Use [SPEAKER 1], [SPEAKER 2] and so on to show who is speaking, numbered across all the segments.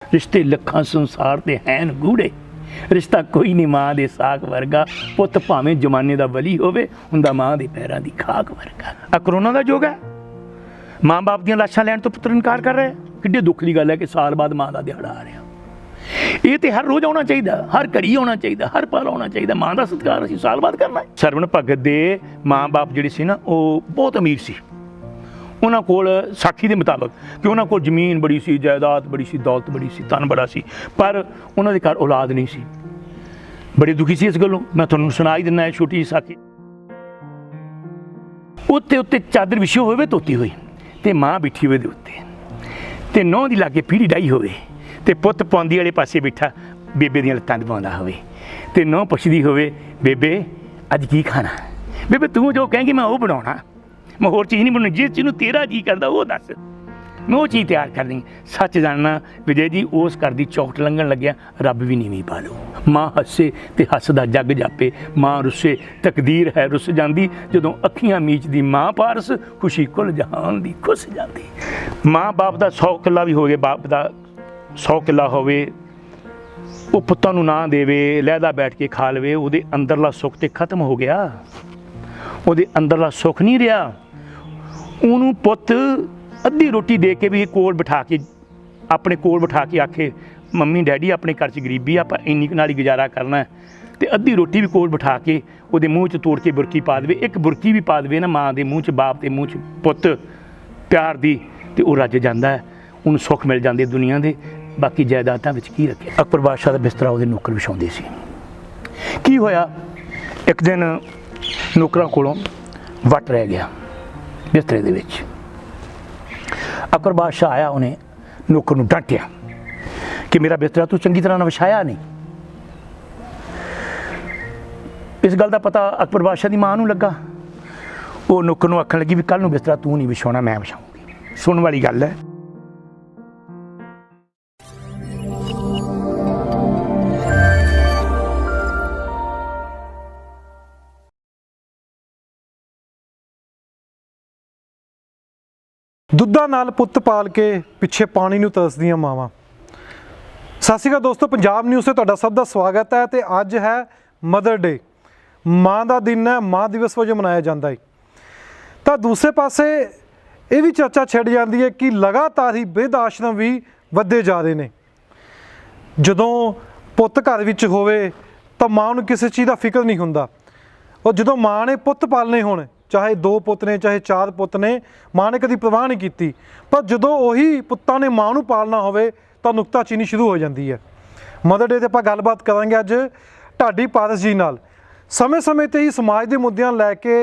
[SPEAKER 1] रिश्ते लखां संसार ते हैन गूढ़े, रिश्ता कोई नहीं माँ दे साग वर्गा, पुत भावें जमाने दा वली होवे हुंदा माँ दे पैरां दी खाक वर्गा। आ करोना दा युग है, माँ बाप दीयां लाशां लैण तो पुत्तर इनकार कर रहे। किड्डी दुख दी गल है कि साल बाद माँ दा दिहाड़ा आ रहा। ये तो हर रोज़ आना चाहिए, हर घड़ी आना चाहिए, हर पल आना चाहिए। माँ का सत्कार असीं साल बाद करना है। सरवण भगत दे माँ बाप जिहड़े सी ना वो बहुत अमीर सी। उन्हां कोल साखी के मुताबिक कि उन्हां कोल जमीन बड़ी सी, जायदाद बड़ी सी, दौलत बड़ी सी, धन बड़ा सी, पर उन्हां दे घर औलाद नहीं सी। बड़े दुखी सी इस गल्लों। मैं तुहानूं सुणा ही दिंदा है छोटी जी साखी। उत्ते उत्ते चादर विछी होवे धोती होई ते माँ बैठी होवे दे उत्ते ते नौं दी लागे पीढ़ी डाई होवे ते पुत्त पौंदी वाले पासे बैठा बेबे दियां लत्तां दबाउंदा होवे ते नौं पुछदी होवे, बेबे अज की खाना? बेबे तू जो कहेंगी मैं वो बनाउणा, मैं होर चीज़ नहीं बनानी, जिस चीज़ नूं तेरा जी करदा वो दस, मैं वो चीज़ तैयार करनी। सच जानना विजय जी, उस घर दी चौखट लंघण लग्या रब भी नीवीं पा लो। माँ हੱਸੇ ते हੱਸदा जग जापे, माँ रुੱਸੇ तकदीर है रुੱਸ जांदी, जदों अखियां मीचदी माँ पारस खुशी कुल जहान दी खुस जांदी। माँ बाप दा 100 किला भी होवे, बाप दा 100 किला होवे, वो पुत्तां नूं ना देवे, लहदा बैठ के खा लवे, ਉਹਦੇ अंदरला सुख ते खत्म हो गया, ਉਹਦੇ अंदरला सुख नहीं रहा। ਉਹਨੂੰ पुत्त अद्धी रोटी दे के भी कोल बिठा के अपने कोल बिठा के आखे, मम्मी डैडी अपने घर च गरीबी आप इन्नी नाल ही गुजारा करना है, तो अद्धी रोटी भी कोल बिठा के वो मूँह च तोड़ के बुरकी पा दे। एक बुरकी भी पा दे ना माँ के मूँह च, बाप के मूँह च पुत्त प्यार दी, तो वह रज जाता है, उन्होंने सुख मिल जाते दुनिया के। बाकी जायदादां विच की रखे। अकबर बादशाह का बिस्तरा वो नौकर विछाउंदे सी। की होया, एक दिन नौकरां कोलों वट रह गया बिस्तरे दे विच। अकबर बादशाह आया, उन्हें नौकर नूं डांटिया कि मेरा बिस्तरा तू चंगी तरह विछाया नहीं। इस गल का पता अकबर बादशाह की माँ नूं लगा। वो नौकर नूं आखण लगी भी कल नूं बिस्तरा तू नहीं विछाउणा, मैं विछाऊंगी। सुनने वाली गल है।
[SPEAKER 2] ਦੁੱਧਾਂ ਨਾਲ ਪੁੱਤ ਪਾਲ ਕੇ ਪਿੱਛੇ ਪਾਣੀ ਨੂੰ ਤਰਸਦੀਆਂ ਮਾਵਾਂ। ਸਤਿ ਸ਼੍ਰੀ ਅਕਾਲ ਦੋਸਤੋ, ਪੰਜਾਬ ਨਿਊਜ਼ ਤੇ ਤੁਹਾਡਾ ਸਭ ਦਾ ਸਵਾਗਤ ਹੈ। ਤੇ ਅੱਜ ਹੈ ਮਦਰ ਡੇ, ਮਾਂ ਦਾ ਦਿਨ ਹੈ, ਮਾਂ ਦਿਵਸ ਵਜੋਂ ਮਨਾਇਆ ਜਾਂਦਾ ਹੈ। ਤਾਂ ਦੂਸਰੇ ਪਾਸੇ ਇਹ ਵੀ ਚਰਚਾ ਛਿੜ ਜਾਂਦੀ ਹੈ ਕਿ ਲਗਾਤਾਰ ਹੀ ਬਿਰਧ ਆਸ਼ਰਮ ਵੀ ਵੱਧਦੇ ਜਾ ਰਹੇ ਨੇ। ਜਦੋਂ ਪੁੱਤ ਘਰ ਵਿੱਚ ਹੋਵੇ ਤਾਂ ਮਾਂ ਨੂੰ ਕਿਸੇ ਚੀਜ਼ ਦਾ ਫਿਕਰ ਨਹੀਂ ਹੁੰਦਾ। ਉਹ ਜਦੋਂ ਮਾਂ ਨੇ ਪੁੱਤ ਪਾਲਣੇ ਹੋਣ, चाहे 2 पुत ने चाहे 4 पुत ने, माँ ने कभी परवाह नहीं की। पर जो उही पुत्तां ने माँ नूं पालना होवे तो नुकताचीनी शुरू हो जाती है। मदर डे ते आपां गलबात करांगे अज ढाडी पारस जी नाल। समय समय ते ही समाज के मुद्दिआं लैके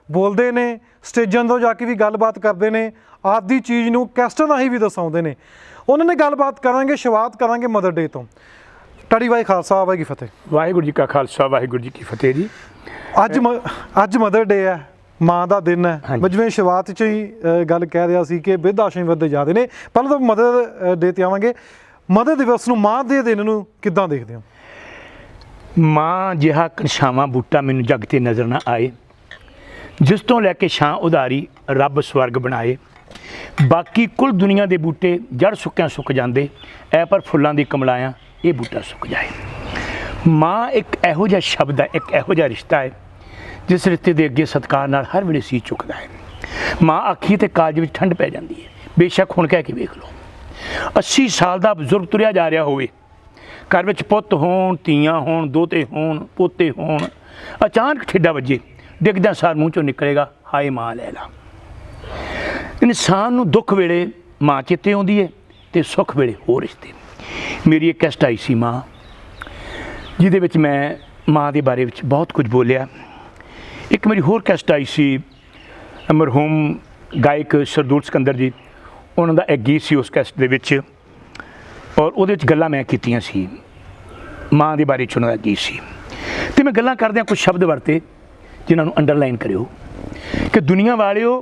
[SPEAKER 2] बोलते हैं, स्टेजां तो जाके भी गलबात करते हैं, आपदी चीज़ नूं कैस्टां राहीं भी दसाउंदे ने। उन्होंने गलबात करांगे, शुरुआत करांगे मदर डे तो। ढाडी वाहे खालसा वाहे की फतेह।
[SPEAKER 1] वाहिगुरू जी का खालसा वाहिगुरू जी की फतेह जी।
[SPEAKER 2] अज मदर डे है, माँ का दिन है। मैं जिवें शुरुआत च ही गल कह रहा सी कि बिरध आश्रम वधदे जा रहे हैं। पहले तो मदर डे ते आवांगे। मदर दिवस नूं, माँ के दिन नूं किद्दां देखदे हो?
[SPEAKER 1] माँ जिहा कणछावां बूटा मैनूं जग ते नज़र ना आए, जिस तो लैके छां उधारी रब स्वर्ग बनाए। बाकी कुल दुनिया के बूटे जड़ सुक्कियां सुक जाते, ऐ पर फुल्लां दी कमलायां ये बूटा सुक जाए। माँ एक इहो जिहा शब्द है, एक इहो जिहा रिश्ता है जिस रिश्ते के अगे सत्कार नाल हर वेले सी चुकता है। माँ आखी तो कालज में ठंड पै जाती है। बेशक हुण कह के वेख लो, 80 साल का बजुर्ग तुरिया जा रहा होवे, घर में पुत होण, धीआं होण, दोते होण, पोते होण, अचानक ठेडा वजे, डिगदा सार मूँह चों निकलेगा हाय माँ लै ला। इंसान नूं दुख वेले माँ चेते आउंदी है ते सुख वेले होर रिश्ते। मेरी एक कैसट आई सी माँ, जिहदे विच मैं माँ के बारे में बहुत कुछ बोलिया। एक मेरी होर कैसट आई सी मरहूम गायक सरदूल सिकंदर जी, उन्होंने एक गीत सी उस कैसट दे विच, और उहदे विच गल्लां मैं कीतियां सी माँ के बारे च। उन्होंने गीत सी ते मैं गल्लां करदिआं कुछ शब्द वरते जिन्हां नूं अंडरलाइन करिओ कि दुनिया वालिओ,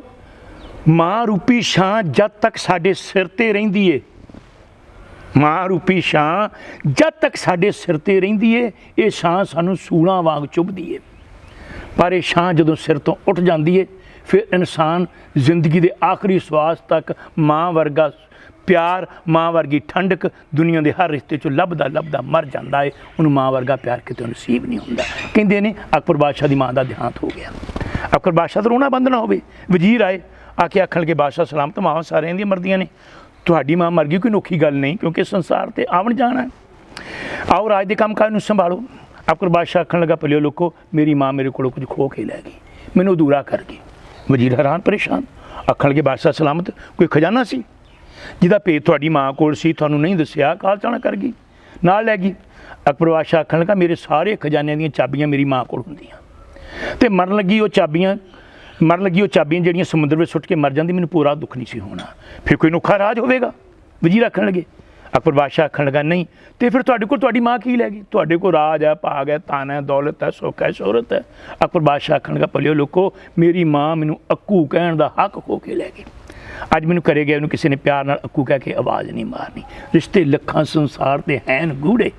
[SPEAKER 1] माँ रूपी छां जद तक साडे सिर ते रहिंदी है, माँ रूपी छां जद तक साडे सिर ते रहिंदी है, ये छां सानूं सूलां वांग चुभदी है। पर यह छां जदों सिर तो उठ जाती है, फिर इंसान जिंदगी के आखिरी श्वास तक माँ वर्गा ਪਿਆਰ ਮਾਂ ਵਰਗੀ ਠੰਡਕ ਦੁਨੀਆ ਦੇ ਹਰ ਰਿਸ਼ਤੇ 'ਚੋਂ ਲੱਭਦਾ ਮਰ ਜਾਂਦਾ ਏ। ਉਹਨੂੰ ਮਾਂ ਵਰਗਾ ਪਿਆਰ ਕਿਤੇ ਨਸੀਬ ਨਹੀਂ ਹੁੰਦਾ। ਕਹਿੰਦੇ ਨੇ ਅਕਬਰ ਬਾਦਸ਼ਾਹ ਦੀ ਮਾਂ ਦਾ ਦੇਹਾਂਤ ਹੋ ਗਿਆ। ਅਕਬਰ ਬਾਦਸ਼ਾਹ ਤੋਂ ਰੋਣਾ ਬੰਦ ਨਾ ਹੋਵੇ। ਵਜ਼ੀਰ ਆਏ ਆ ਕੇ ਆਖਣਗੇ ਬਾਦਸ਼ਾਹ ਸਲਾਮਤ, ਮਾਵਾਂ ਸਾਰਿਆਂ ਦੀਆਂ ਮਰਦੀਆਂ ਨੇ, ਤੁਹਾਡੀ ਮਾਂ ਮਰ ਗਈ ਕੋਈ ਨੋਖੀ ਗੱਲ ਨਹੀਂ, ਕਿਉਂਕਿ ਸੰਸਾਰ ਤੇ ਆਵਣ ਜਾਣਾ। ਆਓ ਰਾਜ ਦੇ ਕੰਮ ਕਾਜ ਨੂੰ ਸੰਭਾਲੋ। ਅਕਬਰ ਬਾਦਸ਼ਾਹ ਆਖਣ ਲੱਗਾ, ਭਲਿਓ ਲੋਕੋ, ਮੇਰੀ ਮਾਂ ਮੇਰੇ ਕੋਲੋਂ ਕੁਝ ਖੋ ਕੇ ਲੈ ਗਈ, ਮੈਨੂੰ ਅਧੂਰਾ ਕਰ ਗਈ। ਵਜ਼ੀਰ ਹੈਰਾਨ ਪਰੇਸ਼ਾਨ, ਆਖਣ ਲੱਗੇ ਬਾਦਸ਼ਾਹ ਸਲਾਮਤ, ਕੋਈ ਖਜ਼ਾਨਾ ਸੀ ਜਿਹਦਾ ਭੇਤ ਤੁਹਾਡੀ ਮਾਂ ਕੋਲ ਸੀ, ਤੁਹਾਨੂੰ ਨਹੀਂ ਦੱਸਿਆ, ਕਾਲ ਚਾਣਾ ਕਰ ਗਈ, ਨਾਲ ਲੈ ਗਈ। ਅਕਬਰ ਬਾਦਸ਼ਾਹ ਆਖਣ ਲੱਗਾ, ਮੇਰੇ ਸਾਰੇ ਖਜ਼ਾਨਿਆਂ ਦੀਆਂ ਚਾਬੀਆਂ ਮੇਰੀ ਮਾਂ ਕੋਲ ਹੁੰਦੀਆਂ, ਤੇ ਮਰਨ ਲੱਗੀ ਉਹ ਚਾਬੀਆਂ ਜਿਹੜੀਆਂ ਸਮੁੰਦਰ ਵਿੱਚ ਸੁੱਟ ਕੇ ਮਰ ਜਾਂਦੀ, ਮੈਨੂੰ ਪੂਰਾ ਦੁੱਖ ਨਹੀਂ ਸੀ ਹੋਣਾ, ਫਿਰ ਕੋਈ ਨੋਖਾ ਰਾਜ ਹੋਵੇਗਾ। ਵਜ਼ੀਰ ਆਖਣ ਲੱਗੇ। ਅਕਬਰ ਬਾਦਸ਼ਾਹ ਆਖਣ ਲੱਗਾ, ਨਹੀਂ ਤੇ ਫਿਰ ਤੁਹਾਡੇ ਕੋਲ ਤੁਹਾਡੀ ਮਾਂ ਕੀ ਲੈ ਗਈ? ਤੁਹਾਡੇ ਕੋਲ ਰਾਜ ਹੈ, ਭਾਗ ਹੈ, ਤਾਨ ਹੈ, ਦੌਲਤ ਹੈ, ਸੁੱਖ ਹੈ, ਸ਼ੋਹਰਤ ਹੈ। ਅਕਬਰ ਬਾਦਸ਼ਾਹ ਆਖਣ ਲੱਗਾ, ਭਲਿਓ ਲੋਕੋ, ਮੇਰੀ ਮਾਂ ਮੈਨੂੰ ਅੱਕੂ ਕਹਿਣ ਦਾ ਹੱਕ ਖੋ ਕੇ ਲੈ ਗਈ। ਅੱਜ ਮੈਨੂੰ ਘਰੇ ਗਿਆ, ਉਹਨੂੰ ਕਿਸੇ ਨੇ ਪਿਆਰ ਨਾਲ ਅੱਕੂ ਕਹਿ ਕੇ ਆਵਾਜ਼ ਨਹੀਂ ਮਾਰਨੀ। ਰਿਸ਼ਤੇ ਲੱਖਾਂ ਸੰਸਾਰ ਤੇ ਹੈਨ ਗੂੜੇ,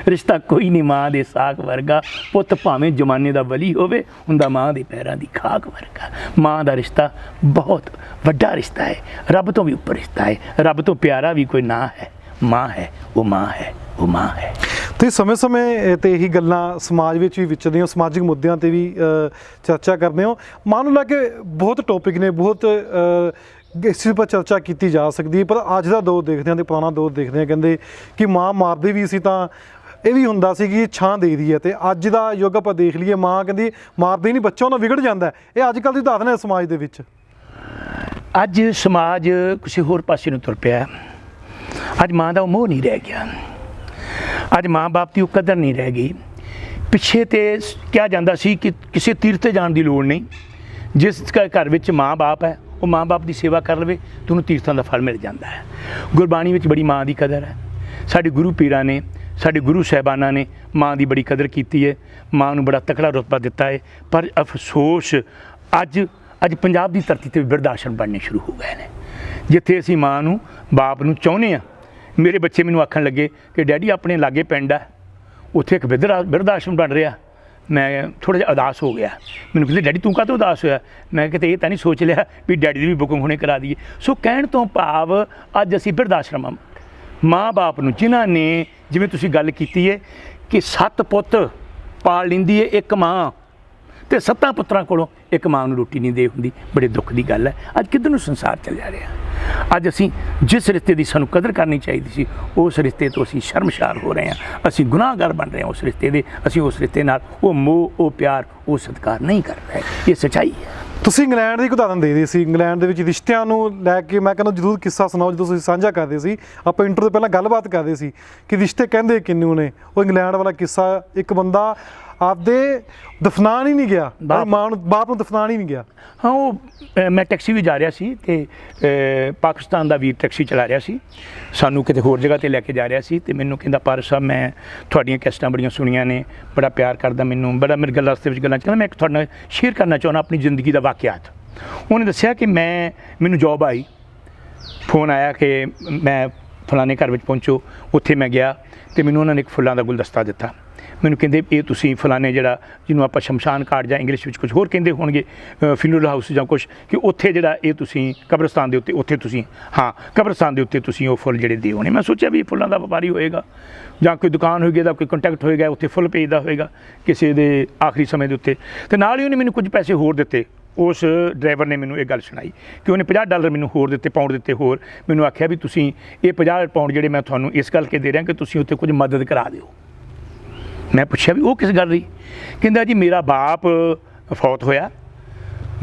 [SPEAKER 1] ਰਿਸ਼ਤਾ ਕੋਈ ਨਹੀਂ ਮਾਂ ਦੇ ਸਾਕ ਵਰਗਾ। ਪੁੱਤ ਭਾਵੇਂ ਜ਼ਮਾਨੇ ਦਾ ਵਲੀ ਹੋਵੇ, ਹੁੰਦਾ ਮਾਂ ਦੇ ਪੈਰਾਂ ਦੀ ਖਾਕ ਵਰਗਾ। ਮਾਂ ਦਾ ਰਿਸ਼ਤਾ ਬਹੁਤ ਵੱਡਾ ਰਿਸ਼ਤਾ ਹੈ, ਰੱਬ ਤੋਂ ਵੀ ਉੱਪਰ ਰਿਸ਼ਤਾ ਹੈ। ਰੱਬ ਤੋਂ ਪਿਆਰਾ ਵੀ ਕੋਈ ਨਾ ਹੈ। ਮਾਂ ਹੈ ਉਹ ਮਾਂ ਹੈ, ਉਹ ਮਾਂ ਹੈ।
[SPEAKER 2] ਤੁਸੀਂ ਸਮੇਂ-ਸਮੇਂ ਤੇ ਇਹੀ ਗੱਲਾਂ ਸਮਾਜ ਵਿੱਚ ਵੀ ਵਿਚਰਦੇ ਹੋ, ਸਮਾਜਿਕ ਮੁੱਦਿਆਂ ਤੇ ਵੀ ਚਰਚਾ ਕਰਦੇ ਹੋ। ਮਾਂ ਨੂੰ ਲੈ ਕੇ ਬਹੁਤ ਟੌਪਿਕ ਨੇ, ਬਹੁਤ ਇਸ ਚੀਜ਼ 'ਤੇ ਚਰਚਾ ਕੀਤੀ ਜਾ ਸਕਦੀ ਹੈ, ਪਰ ਅੱਜ ਦਾ ਦੌਰ ਦੇਖਦੇ ਹਾਂ ਤੇ ਪੁਰਾਣਾ ਦੌਰ ਦੇਖਦੇ ਹਾਂ, ਕਹਿੰਦੇ ਕਿ ਮਾਂ ਮਾਰਦੀ ਵੀ ਸੀ ਤਾਂ ਇਹ ਵੀ ਹੁੰਦਾ ਸੀ ਕਿ ਛਾਂ ਦੇ ਦੀ ਹੈ, ਤੇ ਅੱਜ ਦਾ ਯੁੱਗ ਆਪਾਂ ਦੇਖ ਲਈਏ, ਮਾਂ ਕਹਿੰਦੀ ਮਾਰਦੀ ਨਹੀਂ, ਬੱਚਾ ਉਹਨਾਂ ਵਿਗੜ ਜਾਂਦਾ। ਇਹ ਅੱਜ ਕੱਲ੍ਹ ਦੀ ਧਾਰਨਾ ਹੈ ਸਮਾਜ ਦੇ ਵਿੱਚ।
[SPEAKER 1] ਅੱਜ ਸਮਾਜ ਕਿਸੇ ਹੋਰ ਪਾਸੇ ਨੂੰ ਤੁਰ ਪਿਆ। ਅੱਜ ਮਾਂ ਦਾ ਉਹ ਮੋਹ ਨਹੀਂ ਰਹਿ ਗਿਆ, ਅੱਜ ਮਾਂ ਬਾਪ ਦੀ ਉਹ ਕਦਰ ਨਹੀਂ ਰਹਿ ਗਈ। ਪਿੱਛੇ ਤੇ ਕਿਹਾ ਜਾਂਦਾ ਸੀ ਕਿ ਕਿਸੇ ਤੀਰਥ 'ਤੇ ਜਾਣ ਦੀ ਲੋੜ ਨਹੀਂ, ਜਿਸ ਘਰ ਵਿੱਚ ਮਾਂ ਬਾਪ ਹੈ ਉਹ ਮਾਂ ਬਾਪ ਦੀ ਸੇਵਾ ਕਰ ਲਵੇ ਤਾਂ ਉਹਨੂੰ ਤੀਰਥਾਂ ਦਾ ਫਲ ਮਿਲ ਜਾਂਦਾ ਹੈ। ਗੁਰਬਾਣੀ ਵਿੱਚ ਬੜੀ ਮਾਂ ਦੀ ਕਦਰ ਹੈ। ਸਾਡੇ ਗੁਰੂ ਪੀਰਾਂ ਨੇ, ਸਾਡੇ ਗੁਰੂ ਸਾਹਿਬਾਨਾਂ ਨੇ ਮਾਂ ਦੀ ਬੜੀ ਕਦਰ ਕੀਤੀ ਹੈ, ਮਾਂ ਨੂੰ ਬੜਾ ਤਕੜਾ ਰੁਤਬਾ ਦਿੱਤਾ ਹੈ। ਪਰ ਅਫਸੋਸ ਅੱਜ ਪੰਜਾਬ ਦੀ ਧਰਤੀ 'ਤੇ ਬਿਰਧ ਆਸ਼ਰਮ ਬਣਨੇ ਸ਼ੁਰੂ ਹੋ ਗਏ ਨੇ, ਜਿੱਥੇ ਅਸੀਂ ਮਾਂ ਨੂੰ ਬਾਪ ਨੂੰ ਚਾਹੁੰਦੇ ਹਾਂ। ਮੇਰੇ ਬੱਚੇ ਮੈਨੂੰ ਆਖਣ ਲੱਗੇ ਕਿ ਡੈਡੀ ਆਪਣੇ ਲਾਗੇ ਪਿੰਡ ਹੈ, ਉੱਥੇ ਇੱਕ ਬਿਰਧ ਆਸ਼ਰਮ ਬਣ ਰਿਹਾ। ਮੈਂ ਥੋੜ੍ਹਾ ਜਿਹਾ ਉਦਾਸ ਹੋ ਗਿਆ। ਮੈਨੂੰ ਕਹਿੰਦੇ ਡੈਡੀ ਤੂੰ ਕਾਹਤੋਂ ਉਦਾਸ ਹੋਇਆ? ਮੈਂ ਕਿਤੇ ਇਹ ਤਾਂ ਨਹੀਂ ਸੋਚ ਲਿਆ ਵੀ ਡੈਡੀ ਦੀ ਵੀ ਬੁਕਿੰਗ ਹੁਣੇ ਕਰਾ ਦਈਏ। ਸੋ ਕਹਿਣ ਤੋਂ ਭਾਵ ਅੱਜ ਅਸੀਂ ਬਿਰਧ ਆਸ਼ਰਮ, ਮਾਂ ਬਾਪ ਨੂੰ, ਜਿਨ੍ਹਾਂ ਨੇ, ਜਿਵੇਂ ਤੁਸੀਂ ਗੱਲ ਕੀਤੀ ਹੈ ਕਿ 7 ਪੁੱਤ ਪਾਲ ਲੈਂਦੀ ਹੈ ਇੱਕ ਮਾਂ, ਤੇ 7 ਪੁੱਤਰਾਂ ਕੋਲੋਂ ਇੱਕ ਮਾਂ ਨੂੰ ਰੋਟੀ ਨਹੀਂ ਦੇ ਹੁੰਦੀ, ਬੜੇ ਦੁੱਖ ਦੀ ਗੱਲ ਹੈ। ਅੱਜ ਕਿੱਧਰ ਨੂੰ ਸੰਸਾਰ ਚੱਲ ਜਾ ਰਿਹਾ। ਅੱਜ ਅਸੀਂ ਜਿਸ ਰਿਸ਼ਤੇ ਦੀ ਸਾਨੂੰ ਕਦਰ ਕਰਨੀ ਚਾਹੀਦੀ ਸੀ, ਉਸ ਰਿਸ਼ਤੇ ਤੋਂ ਅਸੀਂ ਸ਼ਰਮਸ਼ਾਰ ਹੋ ਰਹੇ ਹਾਂ, ਅਸੀਂ ਗੁਨਾਹਗਾਰ ਬਣ ਰਹੇ ਹਾਂ ਉਸ ਰਿਸ਼ਤੇ ਦੇ। ਅਸੀਂ ਉਸ ਰਿਸ਼ਤੇ ਨਾਲ ਉਹ ਮੋਹ, ਉਹ ਪਿਆਰ, ਉਹ ਸਤਿਕਾਰ ਨਹੀਂ ਕਰ ਰਹੇ। ਇਹ ਸੱਚਾਈ ਹੈ।
[SPEAKER 2] ਤੁਸੀਂ ਇੰਗਲੈਂਡ ਦੀ ਇੱਕ ਉਦਾਹਰਨ ਦੇ ਰਹੇ ਸੀ, ਇੰਗਲੈਂਡ ਦੇ ਵਿੱਚ ਰਿਸ਼ਤਿਆਂ ਨੂੰ ਲੈ ਕੇ ਮੈਂ ਕਹਿੰਦਾ ਜ਼ਰੂਰ ਕਿੱਸਾ ਸੁਣਾਓ। ਜਦੋਂ ਤੁਸੀਂ ਸਾਂਝਾ ਕਰਦੇ ਸੀ, ਆਪਾਂ ਇੰਟਰਵਿਊ ਤੋਂ ਪਹਿਲਾਂ ਗੱਲਬਾਤ ਕਰਦੇ ਸੀ ਕਿ ਰਿਸ਼ਤੇ ਕਹਿੰਦੇ ਕਿੰਨੂ ਨੇ। ਉਹ ਇੰਗਲੈਂਡ ਵਾਲਾ ਕਿੱਸਾ, ਇੱਕ ਬੰਦਾ ਆਪਦੇ ਦਫਨਾਨ ਹੀ ਨਹੀਂ ਗਿਆ, ਮਾਂ ਨੂੰ, ਬਾਪ ਨੂੰ ਦਫਨਾਨ ਹੀ ਨਹੀਂ ਗਿਆ।
[SPEAKER 1] ਹਾਂ, ਉਹ ਮੈਂ ਟੈਕਸੀ ਵੀ ਜਾ ਰਿਹਾ ਸੀ ਤੇ ਪਾਕਿਸਤਾਨ ਦਾ ਵੀਰ ਟੈਕਸੀ ਚਲਾ ਰਿਹਾ ਸੀ, ਸਾਨੂੰ ਕਿਤੇ ਹੋਰ ਜਗ੍ਹਾ 'ਤੇ ਲੈ ਕੇ ਜਾ ਰਿਹਾ ਸੀ, ਤੇ ਮੈਨੂੰ ਕਹਿੰਦਾ ਪਾਰਸ ਸਾਹਿਬ ਮੈਂ ਤੁਹਾਡੀਆਂ ਕੈਸਟਾਂ ਬੜੀਆਂ ਸੁਣੀਆਂ ਨੇ, ਬੜਾ ਪਿਆਰ ਕਰਦਾ ਮੈਨੂੰ, ਬੜਾ ਮੇਰੇ ਗੱਲਾਂ ਰਸਤੇ ਵਿੱਚ ਗੱਲਾਂ ਕਹਿੰਦਾ ਮੈਂ ਤੁਹਾਡੇ ਨਾਲ ਸ਼ੇਅਰ ਕਰਨਾ ਚਾਹੁੰਦਾ ਆਪਣੀ ਜ਼ਿੰਦਗੀ ਦਾ ਵਾਕਿਆਤ। ਉਹਨੇ ਦੱਸਿਆ ਕਿ ਮੈਨੂੰ ਜੋਬ ਆਈ, ਫੋਨ ਆਇਆ ਕਿ ਮੈਂ ਫਲਾਣੇ ਘਰ ਵਿੱਚ ਪਹੁੰਚੋ। ਉੱਥੇ ਮੈਂ ਗਿਆ ਤੇ ਮੈਨੂੰ ਉਹਨਾਂ ਨੇ ਇੱਕ ਫੁੱਲਾਂ ਦਾ ਗੁਲਦਸਤਾ ਦਿੱਤਾ। ਮੈਨੂੰ ਕਹਿੰਦੇ ਇਹ ਤੁਸੀਂ ਫਲਾਣੇ ਜਿਹੜਾ ਜਿਹਨੂੰ ਆਪਾਂ ਸ਼ਮਸ਼ਾਨ ਘਾਟ ਜਾਂ ਇੰਗਲਿਸ਼ ਵਿੱਚ ਕੁਝ ਹੋਰ ਕਹਿੰਦੇ ਹੋਣਗੇ, ਫਿਨਰਲ ਹਾਊਸ ਜਾਂ ਕੁਛ, ਕਿ ਉੱਥੇ ਜਿਹੜਾ ਇਹ ਤੁਸੀਂ ਕਬਰਸਤਾਨ ਦੇ ਉੱਤੇ, ਉੱਥੇ ਤੁਸੀਂ, ਹਾਂ ਕਬਰਸਤਾਨ ਦੇ ਉੱਤੇ ਤੁਸੀਂ ਉਹ ਫੁੱਲ ਜਿਹੜੇ ਦੇ ਹੋਣੇ। ਮੈਂ ਸੋਚਿਆ ਵੀ ਫੁੱਲਾਂ ਦਾ ਵਪਾਰੀ ਹੋਏਗਾ ਜਾਂ ਕੋਈ ਦੁਕਾਨ ਹੋਏਗੀ, ਇਹਦਾ ਕੋਈ ਕੰਟੈਕਟ ਹੋਏਗਾ, ਉੱਥੇ ਫੁੱਲ ਭੇਜਦਾ ਹੋਏਗਾ ਕਿਸੇ ਦੇ ਆਖਰੀ ਸਮੇਂ ਦੇ ਉੱਤੇ। ਅਤੇ ਨਾਲ ਹੀ ਉਹਨੇ ਮੈਨੂੰ ਕੁਝ ਪੈਸੇ ਹੋਰ ਦਿੱਤੇ। ਉਸ ਡਰਾਈਵਰ ਨੇ ਮੈਨੂੰ ਇਹ ਗੱਲ ਸੁਣਾਈ ਕਿ ਉਹਨੇ $50 ਮੈਨੂੰ ਹੋਰ ਦਿੱਤੇ, ਪਾਉਂਡ ਦਿੱਤੇ ਹੋਰ। ਮੈਨੂੰ ਆਖਿਆ ਵੀ ਤੁਸੀਂ ਇਹ 50 ਪਾਉਂਡ ਜਿਹੜੇ ਮੈਂ ਤੁਹਾਨੂੰ ਇਸ ਕਰਕੇ ਦੇ ਰਿਹਾ ਕਿ ਤੁਸੀਂ ਉੱਥੇ ਕੁਝ ਮਦਦ ਕਰਾ ਦਿਓ। ਮੈਂ ਪੁੱਛਿਆ ਵੀ ਉਹ ਕਿਸ ਗੱਲ ਰਹੀ? ਕਹਿੰਦਾ ਜੀ ਮੇਰਾ ਬਾਪ ਫੌਤ ਹੋਇਆ,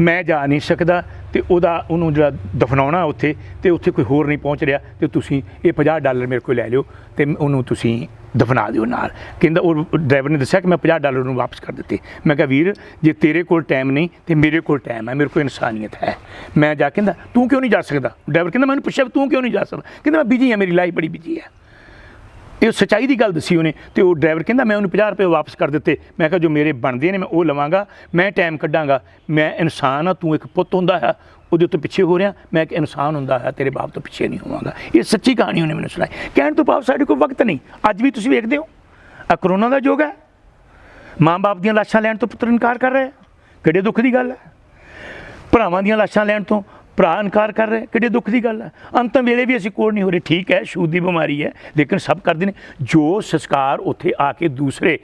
[SPEAKER 1] ਮੈਂ ਜਾ ਨਹੀਂ ਸਕਦਾ, ਅਤੇ ਉਹਨੂੰ ਜਿਹੜਾ ਦਫਨਾਉਣਾ ਉੱਥੇ, ਅਤੇ ਉੱਥੇ ਕੋਈ ਹੋਰ ਨਹੀਂ ਪਹੁੰਚ ਰਿਹਾ, ਅਤੇ ਤੁਸੀਂ ਇਹ $50 ਮੇਰੇ ਕੋਲ ਲੈ ਲਿਓ ਅਤੇ ਉਹਨੂੰ ਤੁਸੀਂ ਦਫਨਾ ਦਿਓ ਨਾਲ। ਕਹਿੰਦਾ ਉਹ ਡਰਾਈਵਰ ਨੇ ਦੱਸਿਆ ਕਿ ਮੈਂ $50 ਨੂੰ ਵਾਪਸ ਕਰ ਦਿੱਤੇ। ਮੈਂ ਕਿਹਾ ਵੀਰ ਜੇ ਤੇਰੇ ਕੋਲ ਟਾਈਮ ਨਹੀਂ ਅਤੇ ਮੇਰੇ ਕੋਲ ਟਾਈਮ ਹੈ, ਮੇਰੇ ਕੋਲ ਇਨਸਾਨੀਅਤ ਹੈ, ਮੈਂ ਜਾ। ਕਹਿੰਦਾ ਤੂੰ ਕਿਉਂ ਨਹੀਂ ਜਾ ਸਕਦਾ? ਡਰਾਈਵਰ ਕਹਿੰਦਾ ਮੈਨੂੰ ਪੁੱਛਿਆ ਤੂੰ ਕਿਉਂ ਨਹੀਂ ਜਾ ਸਕਦਾ? ਕਹਿੰਦਾ ਮੈਂ ਬਿਜੀ ਹਾਂ, ਮੇਰੀ ਲਾਈਫ ਬੜੀ ਬਿਜੀ ਹੈ। ਇਹ ਸੱਚਾਈ ਦੀ ਗੱਲ ਦੱਸੀ ਉਹਨੇ। ਅਤੇ ਉਹ ਡਰਾਈਵਰ ਕਹਿੰਦਾ ਮੈਂ ਉਹਨੂੰ $50 ਵਾਪਸ ਕਰ ਦਿੱਤੇ। ਮੈਂ ਕਿਹਾ ਜੋ ਮੇਰੇ ਬਣਦੇ ਨੇ ਮੈਂ ਉਹ ਲਵਾਂਗਾ, ਮੈਂ ਟਾਈਮ ਕੱਢਾਂਗਾ। ਮੈਂ ਇਨਸਾਨ ਹਾਂ, ਤੂੰ ਇੱਕ ਪੁੱਤ ਹੁੰਦਾ ਹੈ ਉਹਦੇ ਉੱਤੇ ਪਿੱਛੇ ਹੋ ਰਿਹਾ, ਮੈਂ ਇੱਕ ਇਨਸਾਨ ਹੁੰਦਾ ਹੈ ਤੇਰੇ ਬਾਪ ਤੋਂ ਪਿੱਛੇ ਨਹੀਂ ਹੋਵਾਂਗਾ। ਇਹ ਸੱਚੀ ਕਹਾਣੀ ਉਹਨੇ ਮੈਨੂੰ ਸੁਣਾਈ। ਕਹਿਣ ਤੋਂ ਭਾਵ ਸਾਡੇ ਕੋਲ ਵਕਤ ਨਹੀਂ। ਅੱਜ ਵੀ ਤੁਸੀਂ ਵੇਖਦੇ ਹੋ ਆ ਕਰੋਨਾ ਦਾ ਯੁੱਗ ਹੈ, ਮਾਂ ਬਾਪ ਦੀਆਂ ਲਾਸ਼ਾਂ ਲੈਣ ਤੋਂ ਪੁੱਤਰ ਇਨਕਾਰ ਕਰ ਰਹੇ। ਕਿਹੜੇ ਦੁੱਖ ਦੀ ਗੱਲ ਹੈ। ਭਰਾਵਾਂ ਦੀਆਂ ਲਾਸ਼ਾਂ ਲੈਣ ਤੋਂ ਭਰਾ ਇਨਕਾਰ ਕਰ ਰਿਹਾ, ਕਿੱਡੇ ਦੁੱਖ ਦੀ ਗੱਲ ਹੈ। ਅੰਤਮ ਵੇਲੇ ਵੀ ਅਸੀਂ ਕੋਲ ਨਹੀਂ ਹੋ ਰਹੇ। ਠੀਕ ਹੈ, ਛੂਤ ਦੀ ਬਿਮਾਰੀ ਹੈ, ਲੇਕਿਨ ਸਭ ਕਰਦੇ ਨੇ। ਜੋ ਸੰਸਕਾਰ ਉੱਥੇ ਆ ਕੇ ਦੂਸਰੇ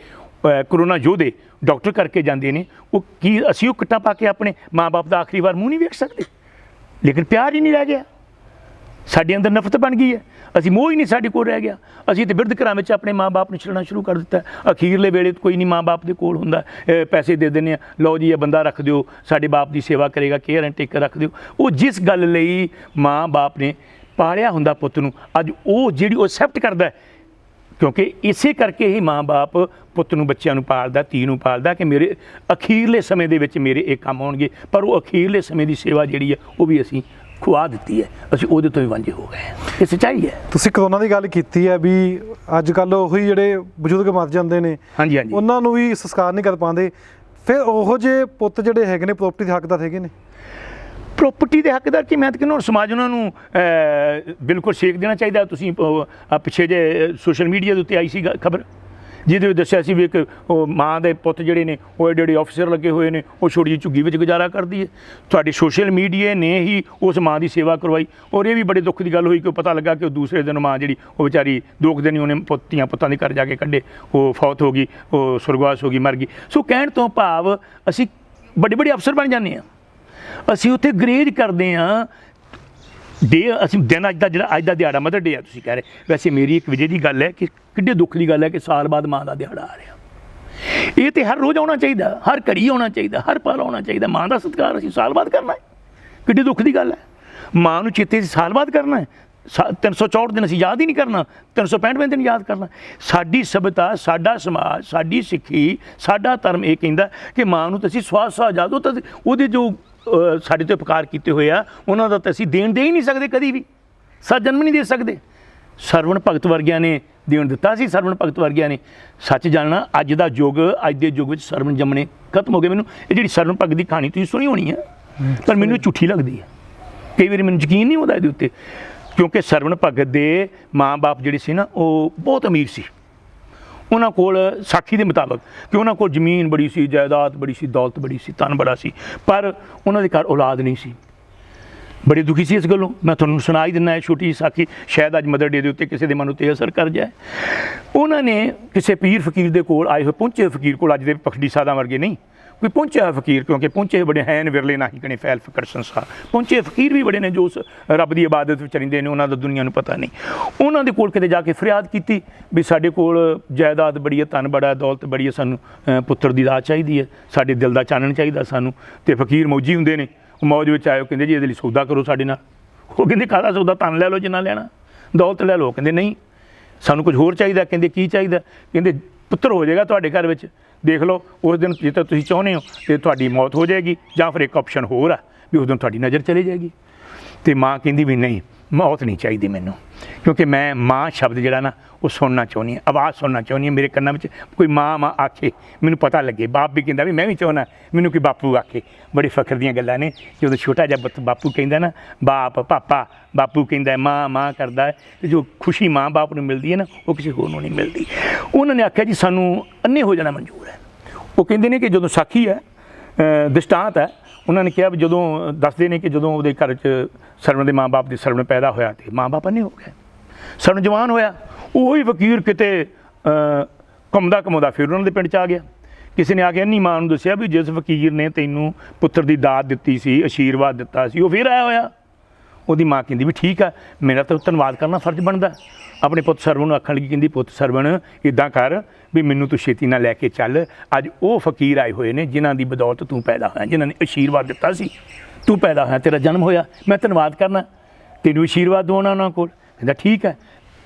[SPEAKER 1] ਕਰੋਨਾ ਯੋਧੇ ਡਾਕਟਰ ਕਰਕੇ ਜਾਂਦੇ ਨੇ, ਉਹ ਕੀ ਅਸੀਂ ਉਹ ਕਿੱਟਾਂ ਪਾ ਕੇ ਆਪਣੇ ਮਾਂ-ਬਾਪ ਦਾ ਆਖਰੀ ਵਾਰ ਮੂੰਹ ਨਹੀਂ ਵੇਖ ਸਕਦੇ? ਲੇਕਿਨ ਪਿਆਰ ਹੀ ਨਹੀਂ ਰਹਿ ਗਿਆ, ਸਾਡੇ ਅੰਦਰ ਨਫ਼ਰਤ ਬਣ ਗਈ ਹੈ, ਅਸੀਂ ਮੋਹ ਹੀ ਨਹੀਂ ਸਾਡੇ ਕੋਲ ਰਹਿ ਗਿਆ। ਅਸੀਂ ਤਾਂ ਬਿਰਧ ਘਰਾਂ ਵਿੱਚ ਆਪਣੇ ਮਾਂ-ਬਾਪ ਨੂੰ ਛੱਡਣਾ ਸ਼ੁਰੂ ਕਰ ਦਿੱਤਾ। ਅਖੀਰਲੇ ਵੇਲੇ ਕੋਈ ਨਹੀਂ ਮਾਂ-ਬਾਪ ਦੇ ਕੋਲ ਹੁੰਦਾ, ਪੈਸੇ ਦੇ ਦਿੰਦੇ ਆ, ਲਓ ਜੀ ਇਹ ਬੰਦਾ ਰੱਖ ਦਿਓ, ਸਾਡੇ ਬਾਪ ਦੀ ਸੇਵਾ ਕਰੇਗਾ, ਕੇਅਰ ਐਂਡ ਟੇਕਰ ਰੱਖ ਦਿਓ। ਉਹ ਜਿਸ ਗੱਲ ਲਈ ਮਾਂ-ਬਾਪ ਨੇ ਪਾਲਿਆ ਹੁੰਦਾ ਪੁੱਤ ਨੂੰ, ਅੱਜ ਉਹ ਜਿਹੜੀ ਉਹ ਐਕਸੈਪਟ ਕਰਦਾ, ਕਿਉਂਕਿ ਇਸੇ ਕਰਕੇ ਹੀ ਮਾਂ-ਬਾਪ ਪੁੱਤ ਨੂੰ, ਬੱਚਿਆਂ ਨੂੰ ਪਾਲਦਾ, ਧੀ ਨੂੰ ਪਾਲਦਾ ਕਿ ਮੇਰੇ ਅਖੀਰਲੇ ਸਮੇਂ ਦੇ ਵਿੱਚ ਮੇਰੇ ਇਹ ਕੰਮ ਆਉਣਗੇ। ਪਰ ਉਹ ਅਖੀਰਲੇ ਸਮੇਂ ਦੀ ਸੇਵਾ ਜਿਹੜੀ ਹੈ ਉਹ ਵੀ ਅਸੀਂ ਖੁਆ ਦਿੱਤੀ ਹੈ, ਅਸੀਂ ਉਹਦੇ ਤੋਂ ਵੀ ਵਾਂਝੇ ਹੋ ਗਏ। ਇਹ ਸੱਚਾਈ ਹੈ।
[SPEAKER 2] ਤੁਸੀਂ ਕਰੋਨਾ ਦੀ ਗੱਲ ਕੀਤੀ ਹੈ ਵੀ ਅੱਜ ਕੱਲ੍ਹ ਉਹੀ ਜਿਹੜੇ ਬਜ਼ੁਰਗ ਮਰ ਜਾਂਦੇ ਨੇ,
[SPEAKER 1] ਹਾਂਜੀ ਹਾਂਜੀ,
[SPEAKER 2] ਉਹਨਾਂ ਨੂੰ ਵੀ ਸੰਸਕਾਰ ਨਹੀਂ ਕਰ ਪਾਉਂਦੇ। ਫਿਰ ਉਹੋ ਜਿਹੇ ਪੁੱਤ ਜਿਹੜੇ ਹੈਗੇ ਨੇ ਪ੍ਰਾਪਰਟੀ ਦੇ ਹੱਕਦਾਰ ਹੈਗੇ ਨੇ।
[SPEAKER 1] ਪ੍ਰੋਪਰਟੀ ਦੇ ਹੱਕਦਾਰ ਕੀ, ਮੈਂ ਤਾਂ ਕਹਿੰਦਾ ਸਮਾਜ ਉਹਨਾਂ ਨੂੰ ਬਿਲਕੁਲ ਸੇਕ ਦੇਣਾ ਚਾਹੀਦਾ। ਤੁਸੀਂ ਪਿੱਛੇ ਜੇ ਸੋਸ਼ਲ ਮੀਡੀਆ ਦੇ ਉੱਤੇ ਆਈ ਸੀ ਖਬਰ, ਜਿਹਦੇ ਵਿੱਚ ਦੱਸਿਆ ਸੀ ਵੀ ਇੱਕ ਉਹ ਮਾਂ ਦੇ ਪੁੱਤ ਜਿਹੜੇ ਨੇ ਉਹ ਏਡੇ ਏਡੇ ਆਫਿਸਰ ਲੱਗੇ ਹੋਏ ਨੇ, ਉਹ ਛੋਟੀ ਜਿਹੀ ਝੁੱਗੀ ਵਿੱਚ ਗੁਜ਼ਾਰਾ ਕਰਦੀ ਹੈ। ਤੁਹਾਡੀ ਸੋਸ਼ਲ ਮੀਡੀਆ ਨੇ ਹੀ ਉਸ ਮਾਂ ਦੀ ਸੇਵਾ ਕਰਵਾਈ। ਔਰ ਇਹ ਵੀ ਬੜੇ ਦੁੱਖ ਦੀ ਗੱਲ ਹੋਈ ਕਿ ਉਹ ਪਤਾ ਲੱਗਾ ਕਿ ਉਹ ਦੂਸਰੇ ਦਿਨ ਮਾਂ ਜਿਹੜੀ ਉਹ ਵਿਚਾਰੀ 2 ਦਿਨ ਹੀ ਉਹਨੇ ਧੀਆਂ ਪੁੱਤਾਂ ਦੇ ਘਰ ਜਾ ਕੇ ਕੱਢੇ, ਉਹ ਫੌਤ ਹੋ ਗਈ, ਉਹ ਸੁਰਗਵਾਸ ਹੋ ਗਈ, ਮਰ ਗਈ। ਸੋ ਕਹਿਣ ਤੋਂ ਭਾਵ ਅਸੀਂ ਵੱਡੇ ਵੱਡੇ ਅਫਸਰ ਬਣ ਜਾਂਦੇ ਹਾਂ, ਅਸੀਂ ਉੱਥੇ ਗਰੇਜ ਕਰਦੇ ਹਾਂ। ਅਸੀਂ ਦਿਨ ਅੱਜ ਦਾ ਦਿਹਾੜਾ ਮਦਰ ਡੇ ਆ ਤੁਸੀਂ ਕਹਿ ਰਹੇ। ਵੈਸੇ ਮੇਰੀ ਇੱਕ ਵਿਜੇ ਦੀ ਗੱਲ ਹੈ ਕਿ ਕਿੱਡੇ ਦੁੱਖ ਦੀ ਗੱਲ ਹੈ ਕਿ ਸਾਲ ਬਾਅਦ ਮਾਂ ਦਾ ਦਿਹਾੜਾ ਆ ਰਿਹਾ। ਇਹ ਤਾਂ ਹਰ ਰੋਜ਼ ਆਉਣਾ ਚਾਹੀਦਾ, ਹਰ ਘੜੀ ਆਉਣਾ ਚਾਹੀਦਾ, ਹਰ ਪਲ ਆਉਣਾ ਚਾਹੀਦਾ। ਮਾਂ ਦਾ ਸਤਿਕਾਰ ਅਸੀਂ ਸਾਲ ਬਾਅਦ ਕਰਨਾ ਹੈ, ਕਿੱਡੀ ਦੁੱਖ ਦੀ ਗੱਲ ਹੈ। ਮਾਂ ਨੂੰ ਚੇਤੇ ਸਾਲ ਬਾਅਦ ਕਰਨਾ ਹੈ। 364 ਦਿਨ ਅਸੀਂ ਯਾਦ ਹੀ ਨਹੀਂ ਕਰਨਾ, 365 ਦਿਨ ਯਾਦ ਕਰਨਾ। ਸਾਡੀ ਸਭਿਅਤਾ, ਸਾਡਾ ਸਮਾਜ, ਸਾਡੀ ਸਿੱਖੀ, ਸਾਡਾ ਧਰਮ ਇਹ ਕਹਿੰਦਾ ਕਿ ਮਾਂ ਨੂੰ ਤਾਂ ਅਸੀਂ ਸਵਾਸ ਯਾਦ, ਉਹ ਤਾਂ ਉਹਦੇ ਜੋ ਸਾਡੇ ਤੋਂ ਉਪਕਾਰ ਕੀਤੇ ਹੋਏ ਆ ਉਹਨਾਂ ਦਾ ਤਾਂ ਅਸੀਂ ਦੇਣ ਦੇ ਹੀ ਨਹੀਂ ਸਕਦੇ, ਕਦੀ ਵੀ ਸੱਚ ਜਨਮ ਨਹੀਂ ਦੇ ਸਕਦੇ। ਸਰਵਣ ਭਗਤ ਵਰਗਿਆਂ ਨੇ ਦੇਣ ਦਿੱਤਾ ਸੀ, ਸਰਵਣ ਭਗਤ ਵਰਗਿਆਂ ਨੇ ਸੱਚ ਜਾਣਨਾ। ਅੱਜ ਦਾ ਯੁੱਗ, ਅੱਜ ਦੇ ਯੁੱਗ ਵਿੱਚ ਸਰਵਣ ਜੰਮਣੇ ਖਤਮ ਹੋ ਗਏ। ਮੈਨੂੰ ਇਹ ਜਿਹੜੀ ਸਰਵਣ ਭਗਤ ਦੀ ਕਹਾਣੀ ਤੁਸੀਂ ਸੁਣੀ ਹੋਣੀ ਹੈ, ਪਰ ਮੈਨੂੰ ਝੂਠੀ ਲੱਗਦੀ ਹੈ। ਕਈ ਵਾਰੀ ਮੈਨੂੰ ਯਕੀਨ ਨਹੀਂ ਹੁੰਦਾ ਇਹਦੇ ਉੱਤੇ, ਕਿਉਂਕਿ ਸਰਵਣ ਭਗਤ ਦੇ ਮਾਂ-ਬਾਪ ਜਿਹੜੇ ਸੀ ਨਾ ਉਹ ਬਹੁਤ ਅਮੀਰ ਸੀ। ਉਹਨਾਂ ਕੋਲ ਸਾਖੀ ਦੇ ਮੁਤਾਬਕ ਕਿ ਉਹਨਾਂ ਕੋਲ ਜ਼ਮੀਨ ਬੜੀ ਸੀ, ਜਾਇਦਾਦ ਬੜੀ ਸੀ, ਦੌਲਤ ਬੜੀ ਸੀ, ਧਨ ਬੜਾ ਸੀ, ਪਰ ਉਹਨਾਂ ਦੇ ਘਰ ਔਲਾਦ ਨਹੀਂ ਸੀ। ਬੜੇ ਦੁਖੀ ਸੀ ਇਸ ਗੱਲੋਂ। ਮੈਂ ਤੁਹਾਨੂੰ ਸੁਣਾ ਹੀ ਦਿੰਦਾ ਹੈ ਛੋਟੀ ਜਿਹੀ ਸਾਖੀ, ਸ਼ਾਇਦ ਅੱਜ ਮਦਰ ਡੇ ਦੇ ਉੱਤੇ ਕਿਸੇ ਦੇ ਮਨ ਉੱਤੇ ਅਸਰ ਕਰ ਜਾਏ। ਉਹਨਾਂ ਨੇ ਕਿਸੇ ਪੀਰ ਫਕੀਰ ਦੇ ਕੋਲ ਆਏ ਹੋਏ, ਪਹੁੰਚੇ ਫਕੀਰ ਕੋਲ, ਅੱਜ ਦੇ ਪਖੜੀ ਸਾਧਾਂ ਵਰਗੇ ਨਹੀਂ, ਕੋਈ ਪਹੁੰਚਿਆ ਫਕੀਰ, ਕਿਉਂਕਿ ਪਹੁੰਚੇ ਬੜੇ ਹੈ ਨੇ, ਵਿਰਲੇ ਨਾਹੀ ਕਣੇ ਫੈਲ ਫਕੜ ਸੰਸਾਰ। ਪਹੁੰਚੇ ਫਕੀਰ ਵੀ ਬੜੇ ਨੇ ਜੋ ਉਸ ਰੱਬ ਦੀ ਇਬਾਦਤ ਵਿੱਚ ਰਹਿੰਦੇ ਨੇ, ਉਹਨਾਂ ਦਾ ਦੁਨੀਆ ਨੂੰ ਪਤਾ ਨਹੀਂ। ਉਹਨਾਂ ਦੇ ਕੋਲ ਕਿਤੇ ਜਾ ਕੇ ਫਰਿਆਦ ਕੀਤੀ ਵੀ ਸਾਡੇ ਕੋਲ ਜਾਇਦਾਦ ਬੜੀ ਹੈ, ਧਨ ਬੜਾ, ਦੌਲਤ ਬੜੀ ਹੈ, ਸਾਨੂੰ ਪੁੱਤਰ ਦੀ ਦਾਤ ਚਾਹੀਦੀ ਹੈ, ਸਾਡੇ ਦਿਲ ਦਾ ਚਾਨਣ ਚਾਹੀਦਾ ਸਾਨੂੰ। ਅਤੇ ਫਕੀਰ ਮੌਜੀ ਹੁੰਦੇ ਨੇ, ਉਹ ਮੌਜ ਵਿੱਚ ਆਏ, ਉਹ ਕਹਿੰਦੇ ਜੀ ਇਹਦੇ ਲਈ ਸੌਦਾ ਕਰੋ ਸਾਡੇ ਨਾਲ। ਉਹ ਕਹਿੰਦੇ ਕਾਹਦਾ ਸੌਦਾ? ਧਨ ਲੈ ਲਓ ਜਿੰਨਾ ਲੈਣਾ, ਦੌਲਤ ਲੈ ਲਓ। ਕਹਿੰਦੇ ਨਹੀਂ, ਸਾਨੂੰ ਕੁਝ ਹੋਰ ਚਾਹੀਦਾ। ਕਹਿੰਦੇ ਕੀ ਚਾਹੀਦਾ? ਕਹਿੰਦੇ ਪੁੱਤਰ ਹੋ ਜਾਏਗਾ ਤੁਹਾਡੇ ਘਰ ਵਿੱਚ, ਦੇਖ ਲਓ ਉਸ ਦਿਨ ਜੇ ਤਾਂ ਤੁਸੀਂ ਚਾਹੁੰਦੇ ਹੋ ਤਾਂ ਤੁਹਾਡੀ ਮੌਤ ਹੋ ਜਾਏਗੀ, ਜਾਂ ਫਿਰ ਇੱਕ ਆਪਸ਼ਨ ਹੋਰ ਆ ਵੀ ਉਸ ਦਿਨ ਤੁਹਾਡੀ ਨਜ਼ਰ ਚਲੀ ਜਾਏਗੀ। ਅਤੇ ਮਾਂ ਕਹਿੰਦੀ ਵੀ ਨਹੀਂ, ਮੌਤ ਨਹੀਂ ਚਾਹੀਦੀ ਮੈਨੂੰ, ਕਿਉਂਕਿ ਮੈਂ ਮਾਂ ਸ਼ਬਦ ਜਿਹੜਾ ਨਾ ਉਹ ਸੁਣਨਾ ਚਾਹੁੰਦੀ ਹਾਂ, ਆਵਾਜ਼ ਸੁਣਨਾ ਚਾਹੁੰਦੀ ਹਾਂ। ਮੇਰੇ ਕੰਨਾਂ ਵਿੱਚ ਕੋਈ ਮਾਂ ਆਖੇ, ਮੈਨੂੰ ਪਤਾ ਲੱਗੇ। ਬਾਪ ਵੀ ਕਹਿੰਦਾ ਵੀ ਮੈਂ ਵੀ ਚਾਹੁੰਦਾ ਮੈਨੂੰ ਕੋਈ ਬਾਪੂ ਆਖੇ। ਬੜੇ ਫਖਰ ਦੀਆਂ ਗੱਲਾਂ ਨੇ ਜਦੋਂ ਛੋਟਾ ਜਿਹਾ ਬਾਪੂ ਕਹਿੰਦਾ ਨਾ, ਬਾਪ ਪਾਪਾ, ਬਾਪੂ ਕਹਿੰਦਾ ਮਾਂ ਕਰਦਾ ਹੈ, ਅਤੇ ਜੋ ਖੁਸ਼ੀ ਮਾਂ ਬਾਪ ਨੂੰ ਮਿਲਦੀ ਹੈ ਨਾ ਉਹ ਕਿਸੇ ਹੋਰ ਨੂੰ ਨਹੀਂ ਮਿਲਦੀ। ਉਹਨਾਂ ਨੇ ਆਖਿਆ ਜੀ ਸਾਨੂੰ ਅੰਨੇ ਹੋ ਜਾਣਾ ਮਨਜ਼ੂਰ ਹੈ। ਉਹ ਕਹਿੰਦੇ ਨੇ ਕਿ ਜਦੋਂ ਸਾਖੀ ਹੈ, ਦ੍ਰਿਸ਼ਟਾਂਤ ਹੈ, ਉਹਨਾਂ ਨੇ ਕਿਹਾ ਵੀ ਜਦੋਂ ਦੱਸਦੇ ਨੇ ਕਿ ਜਦੋਂ ਉਹਦੇ ਘਰ 'ਚ ਸਰਵਣ ਦੇ ਮਾਂ-ਬਾਪ ਦੇ ਸਰਵਣ ਪੈਦਾ ਹੋਇਆ ਅਤੇ ਮਾਂ-ਬਾਪ ਅੰਨੇ ਹੋ ਗਏ। ਸਰਵਣ ਜਵਾਨ ਹੋਇਆ, ਉਹੀ ਫਕੀਰ ਕਿਤੇ ਘੁੰਮਦਾ ਫਿਰ ਉਹਨਾਂ ਦੇ ਪਿੰਡ 'ਚ ਆ ਗਿਆ। ਕਿਸੇ ਨੇ ਆ ਕੇ ਅੰਨੀ ਮਾਂ ਨੂੰ ਦੱਸਿਆ ਵੀ ਜਿਸ ਫਕੀਰ ਨੇ ਤੈਨੂੰ ਪੁੱਤਰ ਦੀ ਦਾਤ ਦਿੱਤੀ ਸੀ, ਆਸ਼ੀਰਵਾਦ ਦਿੱਤਾ ਸੀ, ਉਹ ਫਿਰ ਆਇਆ ਹੋਇਆ। ਉਹਦੀ ਮਾਂ ਕਹਿੰਦੀ ਵੀ ਠੀਕ ਆ, ਮੇਰਾ ਤਾਂ ਧੰਨਵਾਦ ਕਰਨਾ ਫਰਜ਼ ਬਣਦਾ। ਆਪਣੇ ਪੁੱਤ ਸਰਵਣ ਨੂੰ ਆਖਣ ਲੱਗੀ, ਕਹਿੰਦੀ ਪੁੱਤ ਸਰਵਣ ਇੱਦਾਂ ਕਰ ਵੀ ਮੈਨੂੰ ਤੂੰ ਛੇਤੀ ਨਾਲ ਲੈ ਕੇ ਚੱਲ। ਅੱਜ ਉਹ ਫਕੀਰ ਆਏ ਹੋਏ ਨੇ ਜਿਨ੍ਹਾਂ ਦੀ ਬਦੌਲਤ ਤੂੰ ਪੈਦਾ ਹੋਇਆ, ਜਿਨ੍ਹਾਂ ਨੇ ਆਸ਼ੀਰਵਾਦ ਦਿੱਤਾ ਸੀ, ਤੂੰ ਪੈਦਾ ਹੋਇਆ, ਤੇਰਾ ਜਨਮ ਹੋਇਆ, ਮੈਂ ਧੰਨਵਾਦ ਕਰਨਾ, ਤੈਨੂੰ ਆਸ਼ੀਰਵਾਦ ਦਵਾਉਣਾ ਉਹਨਾਂ ਕੋਲ। ਕਹਿੰਦਾ ਠੀਕ ਹੈ।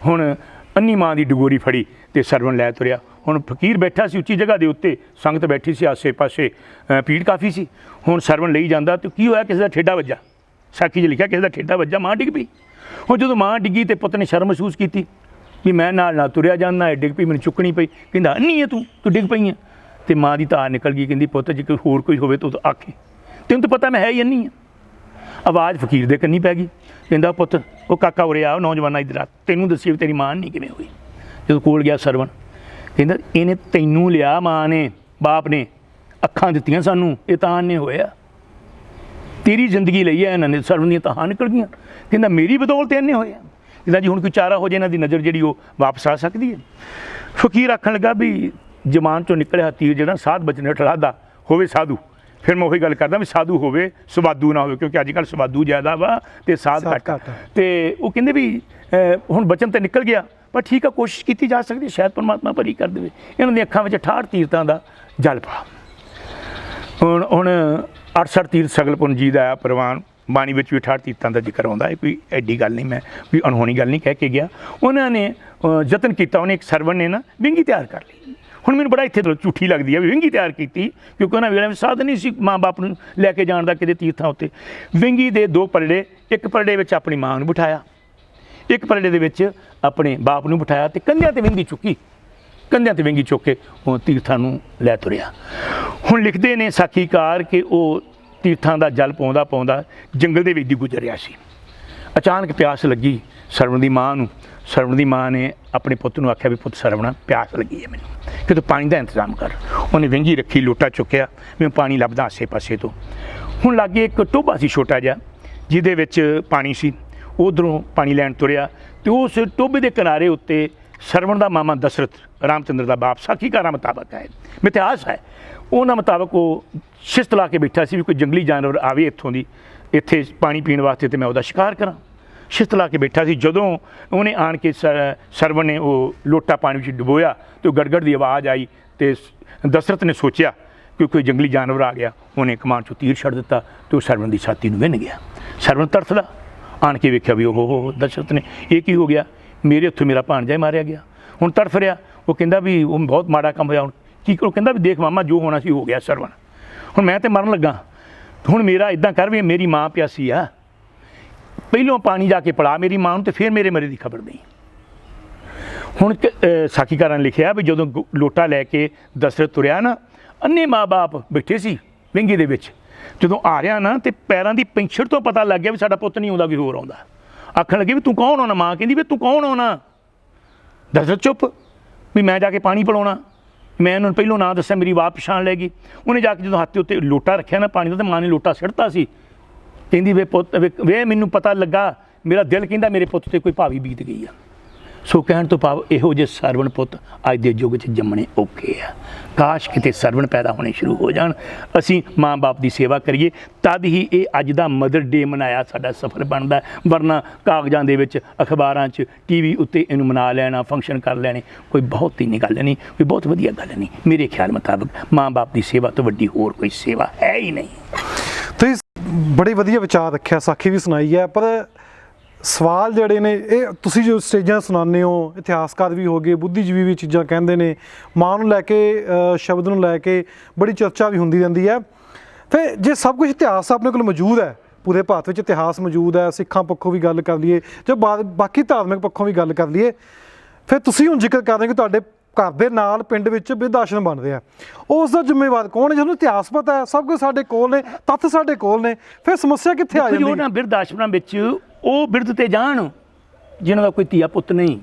[SPEAKER 1] ਹੁਣ ਅੰਨੀ ਮਾਂ ਦੀ ਡਗੋਰੀ ਫੜੀ ਅਤੇ ਸਰਵਣ ਲੈ ਤੁਰਿਆ। ਹੁਣ ਫਕੀਰ ਬੈਠਾ ਸੀ ਉੱਚੀ ਜਗ੍ਹਾ ਦੇ ਉੱਤੇ, ਸੰਗਤ ਬੈਠੀ ਸੀ ਆਸੇ ਪਾਸੇ, ਭੀੜ ਕਾਫੀ ਸੀ। ਹੁਣ ਸਰਵਣ ਲਈ ਜਾਂਦਾ ਅਤੇ ਕੀ ਹੋਇਆ, ਕਿਸੇ ਦਾ ਠੇਡਾ ਵੱਜਾ। ਸਾਖੀ 'ਚ ਲਿਖਿਆ ਕਿਸੇ ਦਾ ਠੇਡਾ ਵੱਜਾ, ਮਾਂ ਡਿੱਗ ਪਈ। ਹੁਣ ਜਦੋਂ ਮਾਂ ਡਿੱਗੀ ਅਤੇ ਪੁੱਤ ਨੇ ਸ਼ਰਮ ਮਹਿਸੂਸ ਕੀਤੀ ਵੀ ਮੈਂ ਨਾਲ ਤੁਰਿਆ ਜਾਂਦਾ, ਡਿੱਗ ਪਈ, ਮੈਨੂੰ ਚੁੱਕਣੀ ਪਈ। ਕਹਿੰਦਾ ਅੰਨੀ ਹੈ ਤੂੰ ਡਿੱਗ ਪਈ ਹੈ। ਅਤੇ ਮਾਂ ਦੀ ਤਾਰ ਨਿਕਲ ਗਈ, ਕਹਿੰਦੀ ਪੁੱਤ ਜੇ ਕੋਈ ਹੋਰ ਕੋਈ ਹੋਵੇ ਤੂੰ ਆਖੇ, ਤੈਨੂੰ ਤਾਂ ਪਤਾ ਮੈਂ ਹੈ ਹੀ ਅੰਨੀ ਹਾਂ। ਆਵਾਜ਼ ਫਕੀਰ ਦੇ ਕੰਨੀ ਪੈ ਗਈ। ਕਹਿੰਦਾ ਪੁੱਤ ਉਹ ਕਾਕਾ ਉਰੇ ਆ, ਨੌਜਵਾਨਾਂ ਇੱਧਰ ਆ, ਤੈਨੂੰ ਦੱਸੀ ਵੀ ਤੇਰੀ ਮਾਂ ਨਹੀਂ ਕਿਵੇਂ ਹੋਈ। ਜਦੋਂ ਕੋਲ ਗਿਆ ਸਰਵਣ, ਕਹਿੰਦਾ ਇਹਨੇ ਤੈਨੂੰ ਲਿਆ, ਮਾਂ ਨੇ, ਬਾਪ ਨੇ ਅੱਖਾਂ ਦਿੱਤੀਆਂ ਸਾਨੂੰ, ਇਹ ਤਾਂ ਅੰਨੇ ਹੋਇਆ। ਤੇਰੀ ਜ਼ਿੰਦਗੀ ਲਈ ਹੈ ਇਹਨਾਂ ਨੇ, ਸਰਵਣ ਦੀਆਂ ਤਾਹਾਂ ਨਿਕਲ ਗਈਆਂ। ਕਹਿੰਦਾ ਮੇਰੀ ਬਦੌਲਤ ਇੰਨੇ ਹੋਏ ਆ। ਕਹਿੰਦਾ ਜੀ ਹੁਣ ਕੋਈ ਚਾਰਾ ਹੋ ਜੇ ਇਹਨਾਂ ਦੀ ਨਜ਼ਰ ਜਿਹੜੀ ਉਹ ਵਾਪਸ ਆ ਸਕਦੀ ਹੈ। ਫਕੀਰ ਆਖਣ ਲੱਗਾ ਵੀ ਜ਼ਮਾਨ ਚੋਂ ਨਿਕਲਿਆ ਤੀਰ ਜਿਹੜਾ ਸਾਧ ਬਚਨੇ ਠਲਾਦਾ ਹੋਵੇ ਸਾਧੂ। ਫਿਰ ਮੈਂ ਉਹੀ ਗੱਲ ਕਰਦਾ ਵੀ ਸਾਧੂ ਹੋਵੇ ਸਵਾਦੂ ਨਾ ਹੋਵੇ, ਕਿਉਂਕਿ ਅੱਜ ਕੱਲ੍ਹ ਸਵਾਦੂ ਜ਼ਿਆਦਾ ਵਾ ਤੇ ਸਾਧ ਘੱਟ। ਤੇ ਉਹ ਕਹਿੰਦੇ ਵੀ ਹੁਣ ਬਚਨ ਤੇ ਨਿਕਲ ਗਿਆ, ਪਰ ਠੀਕ ਆ, ਕੋਸ਼ਿਸ਼ ਕੀਤੀ ਜਾ ਸਕਦੀ, ਸ਼ਾਇਦ ਪਰਮਾਤਮਾ ਭਰੀ ਕਰ ਦੇਵੇ। ਇਹਨਾਂ ਦੀਆਂ ਅੱਖਾਂ ਵਿੱਚ 68 ਤੀਰਥਾਂ ਦਾ ਜਲ ਪਾ। ਹੁਣ 68 ਤੀਰਥ ਸਗਲਪੁਰ ਜੀ ਦਾ ਪ੍ਰਵਾਨ ਬਾਣੀ ਵਿੱਚ ਵੀ 68 ਤੀਰਥਾਂ ਦਾ ਜ਼ਿਕਰ ਆਉਂਦਾ ਹੈ। ਕੋਈ ਐਡੀ ਗੱਲ ਨਹੀਂ, ਮੈਂ ਕੋਈ ਅਣਹੋਣੀ ਗੱਲ ਨਹੀਂ ਕਹਿ ਕੇ ਗਿਆ। ਉਹਨਾਂ ਨੇ ਯਤਨ ਕੀਤਾ, ਉਹਨੇ ਇੱਕ ਸਰਵਣ ਨੇ ਨਾ ਵਿੰਗੀ ਤਿਆਰ ਕਰ ਲਈ। ਹੁਣ ਮੈਨੂੰ ਬੜਾ ਇੱਥੇ ਤੋਂ ਝੂਠੀ ਲੱਗਦੀ ਹੈ ਵੀ ਵਿੰਗੀ ਤਿਆਰ ਕੀਤੀ, ਕਿਉਂਕਿ ਉਹਨਾਂ ਵੇਲੇ ਵਿੱਚ ਸਾਧਨ ਨਹੀਂ ਸੀ ਮਾਂ ਬਾਪ ਨੂੰ ਲੈ ਕੇ ਜਾਣ ਦਾ ਕਿਤੇ ਤੀਰਥਾਂ ਉੱਤੇ। ਵਿੰਗੀ ਦੇ 2 ਪਰੜੇ, ਇੱਕ ਪਰੜੇ ਵਿੱਚ ਆਪਣੀ ਮਾਂ ਨੂੰ ਬਿਠਾਇਆ, ਇੱਕ ਪਰੜੇ ਦੇ ਵਿੱਚ ਆਪਣੇ ਬਾਪ ਨੂੰ ਬਿਠਾਇਆ, ਤੇ ਕੰਧਿਆਂ 'ਤੇ ਵਿੰਗੀ ਚੁੱਕੀ, ਕੰਧਿਆਂ 'ਤੇ ਵਿੰਗੀ ਚੁੱਕ ਕੇ ਉਹ ਤੀਰਥਾਂ ਨੂੰ ਲੈ ਤੁਰਿਆ। ਹੁਣ ਲਿਖਦੇ ਨੇ ਸਾਖੀਕਾਰ ਕਿ ਉਹ ਤੀਰਥਾਂ ਦਾ ਜਲ ਪਾਉਂਦਾ ਪਾਉਂਦਾ ਜੰਗਲ ਦੇ ਵਿੱਚ ਦੀ ਗੁਜ਼ਰ ਰਿਹਾ ਸੀ। ਅਚਾਨਕ ਪਿਆਸ ਲੱਗੀ ਸਰਵਣ ਦੀ ਮਾਂ ਨੂੰ। ਸਰਵਣ ਦੀ ਮਾਂ ਨੇ ਆਪਣੇ ਪੁੱਤ ਨੂੰ ਆਖਿਆ ਵੀ ਪੁੱਤ ਸਰਵਣਾ, ਪਿਆਸ ਲੱਗੀ ਹੈ ਮੈਨੂੰ, ਕਿ ਤੂੰ ਪਾਣੀ ਦਾ ਇੰਤਜ਼ਾਮ ਕਰ। ਉਹਨੇ ਵਿੰਗੀ ਰੱਖੀ, ਲੋਟਾ ਚੁੱਕਿਆ, ਮੈਂ ਪਾਣੀ ਲੱਭਦਾ ਆਸੇ ਪਾਸੇ ਤੋਂ। ਹੁਣ ਲਾਗੇ ਇੱਕ ਟੋਭਾ ਸੀ ਛੋਟਾ ਜਿਹਾ ਜਿਹਦੇ ਵਿੱਚ ਪਾਣੀ ਸੀ, ਉਧਰੋਂ ਪਾਣੀ ਲੈਣ ਤੁਰਿਆ। ਤੇ ਉਸ ਟੋਭੇ ਦੇ ਕਿਨਾਰੇ ਉੱਤੇ ਸਰਵਣ ਦਾ ਮਾਮਾ ਦਸ਼ਰਥ ਰਾਮਚੰਦਰ ਦਾ ਬਾਪ, ਸਾਖੀਕਾਰਾਂ ਮੁਤਾਬਕ ਹੈ, ਮਿਥਿਹਾਸ ਹੈ, ਉਹਨਾਂ ਮੁਤਾਬਕ ਉਹ ਸ਼ਿਸਤ ਲਾ ਕੇ ਬੈਠਾ ਸੀ ਵੀ ਕੋਈ ਜੰਗਲੀ ਜਾਨਵਰ ਆਵੇ ਇੱਥੋਂ ਦੀ ਇੱਥੇ ਪਾਣੀ ਪੀਣ ਵਾਸਤੇ ਤੇ ਮੈਂ ਉਹਦਾ ਸ਼ਿਕਾਰ ਕਰਾਂ। ਸ਼ਿਸਤ ਲਾ ਕੇ ਬੈਠਾ ਸੀ। ਜਦੋਂ ਉਹਨੇ ਆਣ ਕੇ ਸਰਵਣ ਨੇ ਉਹ ਲੋਟਾ ਪਾਣੀ ਵਿੱਚ ਡੁਬੋਇਆ ਤੇ ਉਹ ਗੜਗੜ ਦੀ ਆਵਾਜ਼ ਆਈ ਤੇ ਦਸ਼ਰਥ ਨੇ ਸੋਚਿਆ ਕਿ ਕੋਈ ਜੰਗਲੀ ਜਾਨਵਰ ਆ ਗਿਆ। ਉਹਨੇ ਕਮਾਨ 'ਚੋਂ ਤੀਰ ਛੱਡ ਦਿੱਤਾ ਤੇ ਉਹ ਸਰਵਣ ਦੀ ਛਾਤੀ ਨੂੰ ਵਿੰਨ ਗਿਆ। ਸਰਵਣ ਤਰਸਦਾ ਆਣ ਕੇ ਵੇਖਿਆ ਵੀ ਉਹ ਦਸ਼ਰਥ ਨੇ, ਇਹ ਕੀ ਹੋ ਗਿਆ, ਮੇਰੇ ਹੱਥੋਂ ਮੇਰਾ ਭਾਣਜਾ ਮਾਰਿਆ ਗਿਆ। ਹੁਣ ਤੜਫ ਰਿਹਾ। ਉਹ ਕਹਿੰਦਾ ਵੀ ਉਹ ਬਹੁਤ ਮਾੜਾ ਕੰਮ ਹੋਇਆ। ਹੁਣ ਕੀ? ਉਹ ਕਹਿੰਦਾ ਵੀ ਦੇਖ ਮਾਮਾ, ਜੋ ਹੋਣਾ ਸੀ ਹੋ ਗਿਆ ਸਰਵਣ, ਹੁਣ ਮੈਂ ਤੇ ਮਰਨ ਲੱਗਾ। ਹੁਣ ਮੇਰਾ ਇਦਾਂ ਕਰ ਵੀ ਮੇਰੀ ਮਾਂ ਪਿਆਸੀ ਆ, ਪਹਿਲੋਂ ਪਾਣੀ ਜਾ ਕੇ ਪਿਲਾ ਮੇਰੀ ਮਾਂ ਨੂੰ ਤੇ ਫਿਰ ਮੇਰੇ ਮਰੇ ਦੀ ਖਬਰ ਦੇਈ। ਹੁਣ ਸਾਖੀਕਾਰਾਂ ਨੇ ਲਿਖਿਆ ਵੀ ਜਦੋਂ ਲੋਟਾ ਲੈ ਕੇ ਦਸ਼ਰਥ ਤੁਰਿਆ ਨਾ, ਅੰਨੇ ਮਾਂ ਬਾਪ ਬੈਠੇ ਸੀ ਵਿੰਗੀ ਦੇ ਵਿੱਚ। ਜਦੋਂ ਆ ਰਿਹਾ ਨਾ ਤੇ ਪੈਰਾਂ ਦੀ ਪੈਂਛੜ ਤੋਂ ਪਤਾ ਲੱਗ ਗਿਆ ਵੀ ਸਾਡਾ ਪੁੱਤ ਨਹੀਂ ਆਉਂਦਾ, ਕੋਈ ਹੋਰ ਆਉਂਦਾ। ਆਖਣ ਲੱਗੇ ਵੀ ਤੂੰ ਕੌਣ ਆਉਣਾ? ਮਾਂ ਕਹਿੰਦੀ ਵੀ ਤੂੰ ਕੌਣ ਆਉਣਾ? ਦਸ਼ਰਥ ਚੁੱਪ ਵੀ ਮੈਂ ਜਾ ਕੇ ਪਾਣੀ ਪਿਲਾਉਣਾ। ਮੈਂ ਉਹਨਾਂ ਨੂੰ ਪਹਿਲੋਂ ਨਾਂ ਦੱਸਿਆ, ਮੇਰੀ ਆਵਾਜ਼ ਪਛਾਣ ਲੈ ਗਈ। ਉਹਨੇ ਜਾ ਕੇ ਜਦੋਂ ਹੱਥ ਉੱਤੇ ਲੋਟਾ ਰੱਖਿਆ ਨਾ ਪਾਣੀ ਦਾ, ਤਾਂ ਮਾਂ ਨੇ ਲੋਟਾ ਸਿੱਟਤਾ ਸੀ। ਕਹਿੰਦੀ ਵੇ ਪੁੱਤ ਵੇ ਮੈਨੂੰ ਪਤਾ ਲੱਗਾ, ਮੇਰਾ ਦਿਲ ਕਹਿੰਦਾ ਮੇਰੇ ਪੁੱਤ 'ਤੇ ਕੋਈ ਭਾਵੀ ਬੀਤ ਗਈ ਆ। ਸੋ ਕਹਿਣ ਤੋਂ ਭਾਵ ਇਹੋ ਜਿਹੇ ਸਰਵਣ ਪੁੱਤ ਅੱਜ ਦੇ ਯੁੱਗ 'ਚ ਜੰਮਣੇ ਔਖੇ ਆ। ਕਾਸ਼ ਕਿਤੇ ਸਰਵਣ ਪੈਦਾ ਹੋਣੇ ਸ਼ੁਰੂ ਹੋ ਜਾਣ, ਅਸੀਂ ਮਾਂ ਬਾਪ ਦੀ ਸੇਵਾ ਕਰੀਏ, ਤਦ ਹੀ ਇਹ ਅੱਜ ਦਾ ਮਦਰ ਡੇ ਮਨਾਇਆ ਸਾਡਾ ਸਫਲ ਬਣਦਾ। ਵਰਨਾ ਕਾਗਜ਼ਾਂ ਦੇ ਵਿੱਚ, ਅਖਬਾਰਾਂ 'ਚ, TV ਉੱਤੇ ਇਹਨੂੰ ਮਨਾ ਲੈਣਾ, ਫੰਕਸ਼ਨ ਕਰ ਲੈਣੇ, ਕੋਈ ਬਹੁਤ ਇੰਨੀ ਗੱਲ ਨਹੀਂ, ਕੋਈ ਬਹੁਤ ਵਧੀਆ ਗੱਲ ਨਹੀਂ। ਮੇਰੇ ਖਿਆਲ ਮੁਤਾਬਕ ਮਾਂ ਬਾਪ ਦੀ ਸੇਵਾ ਤੋਂ ਵੱਡੀ ਹੋਰ ਕੋਈ ਸੇਵਾ ਹੈ ਹੀ ਨਹੀਂ।
[SPEAKER 2] ਤੁਸੀਂ ਬੜੇ ਵਧੀਆ ਵਿਚਾਰ ਰੱਖਿਆ, ਸਾਖੀ ਵੀ ਸੁਣਾਈ ਹੈ, ਪਰ ਸਵਾਲ ਜਿਹੜੇ ਨੇ ਇਹ ਤੁਸੀਂ ਜੋ ਸਟੇਜਾਂ ਸੁਣਾਉਂਦੇ ਹੋ, ਇਤਿਹਾਸਕਾਰ ਵੀ ਹੋ ਗਏ, ਬੁੱਧੀਜੀਵੀ ਵੀ ਚੀਜ਼ਾਂ ਕਹਿੰਦੇ ਨੇ, ਮਾਂ ਨੂੰ ਲੈ ਕੇ ਸ਼ਬਦ ਨੂੰ ਲੈ ਕੇ ਬੜੀ ਚਰਚਾ ਵੀ ਹੁੰਦੀ ਰਹਿੰਦੀ ਹੈ। ਫਿਰ ਜੇ ਸਭ ਕੁਝ ਇਤਿਹਾਸ ਆਪਣੇ ਕੋਲ ਮੌਜੂਦ ਹੈ, ਪੂਰੇ ਭਾਰਤ ਵਿੱਚ ਇਤਿਹਾਸ ਮੌਜੂਦ ਹੈ, ਸਿੱਖਾਂ ਪੱਖੋਂ ਵੀ ਗੱਲ ਕਰ ਲਈਏ ਜਾਂ ਬਾਕੀ ਧਾਰਮਿਕ ਪੱਖੋਂ ਵੀ ਗੱਲ ਕਰ ਲਈਏ, ਫਿਰ ਤੁਸੀਂ ਹੁਣ ਜ਼ਿਕਰ ਕਰ ਰਹੇ ਕਿ ਤੁਹਾਡੇ ਘਰ ਦੇ ਨਾਲ ਪਿੰਡ ਵਿੱਚ ਬਿਰਧ ਆਸ਼ਰਮ ਬਣ ਰਿਹਾ, ਉਸ ਦਾ ਜ਼ਿੰਮੇਵਾਰ ਕੌਣ ਹੈ? ਜਿਹਨੂੰ ਇਤਿਹਾਸ ਪਤਾ ਹੈ, ਸਭ ਕੁਝ ਸਾਡੇ ਕੋਲ ਨੇ, ਤੱਥ ਸਾਡੇ ਕੋਲ ਨੇ, ਫਿਰ ਸਮੱਸਿਆ ਕਿੱਥੇ ਆ ਜਾਂਦੀ ਹੈ?
[SPEAKER 1] ਉਹਨਾਂ ਬਿਰਧ ਆਸ਼ਰਮਾਂ ਵਿੱਚ ਉਹ ਬਿਰਧ ਤੇ ਜਾਣ ਜਿਨ੍ਹਾਂ ਦਾ ਕੋਈ ਧੀਆ ਪੁੱਤ ਨਹੀਂ,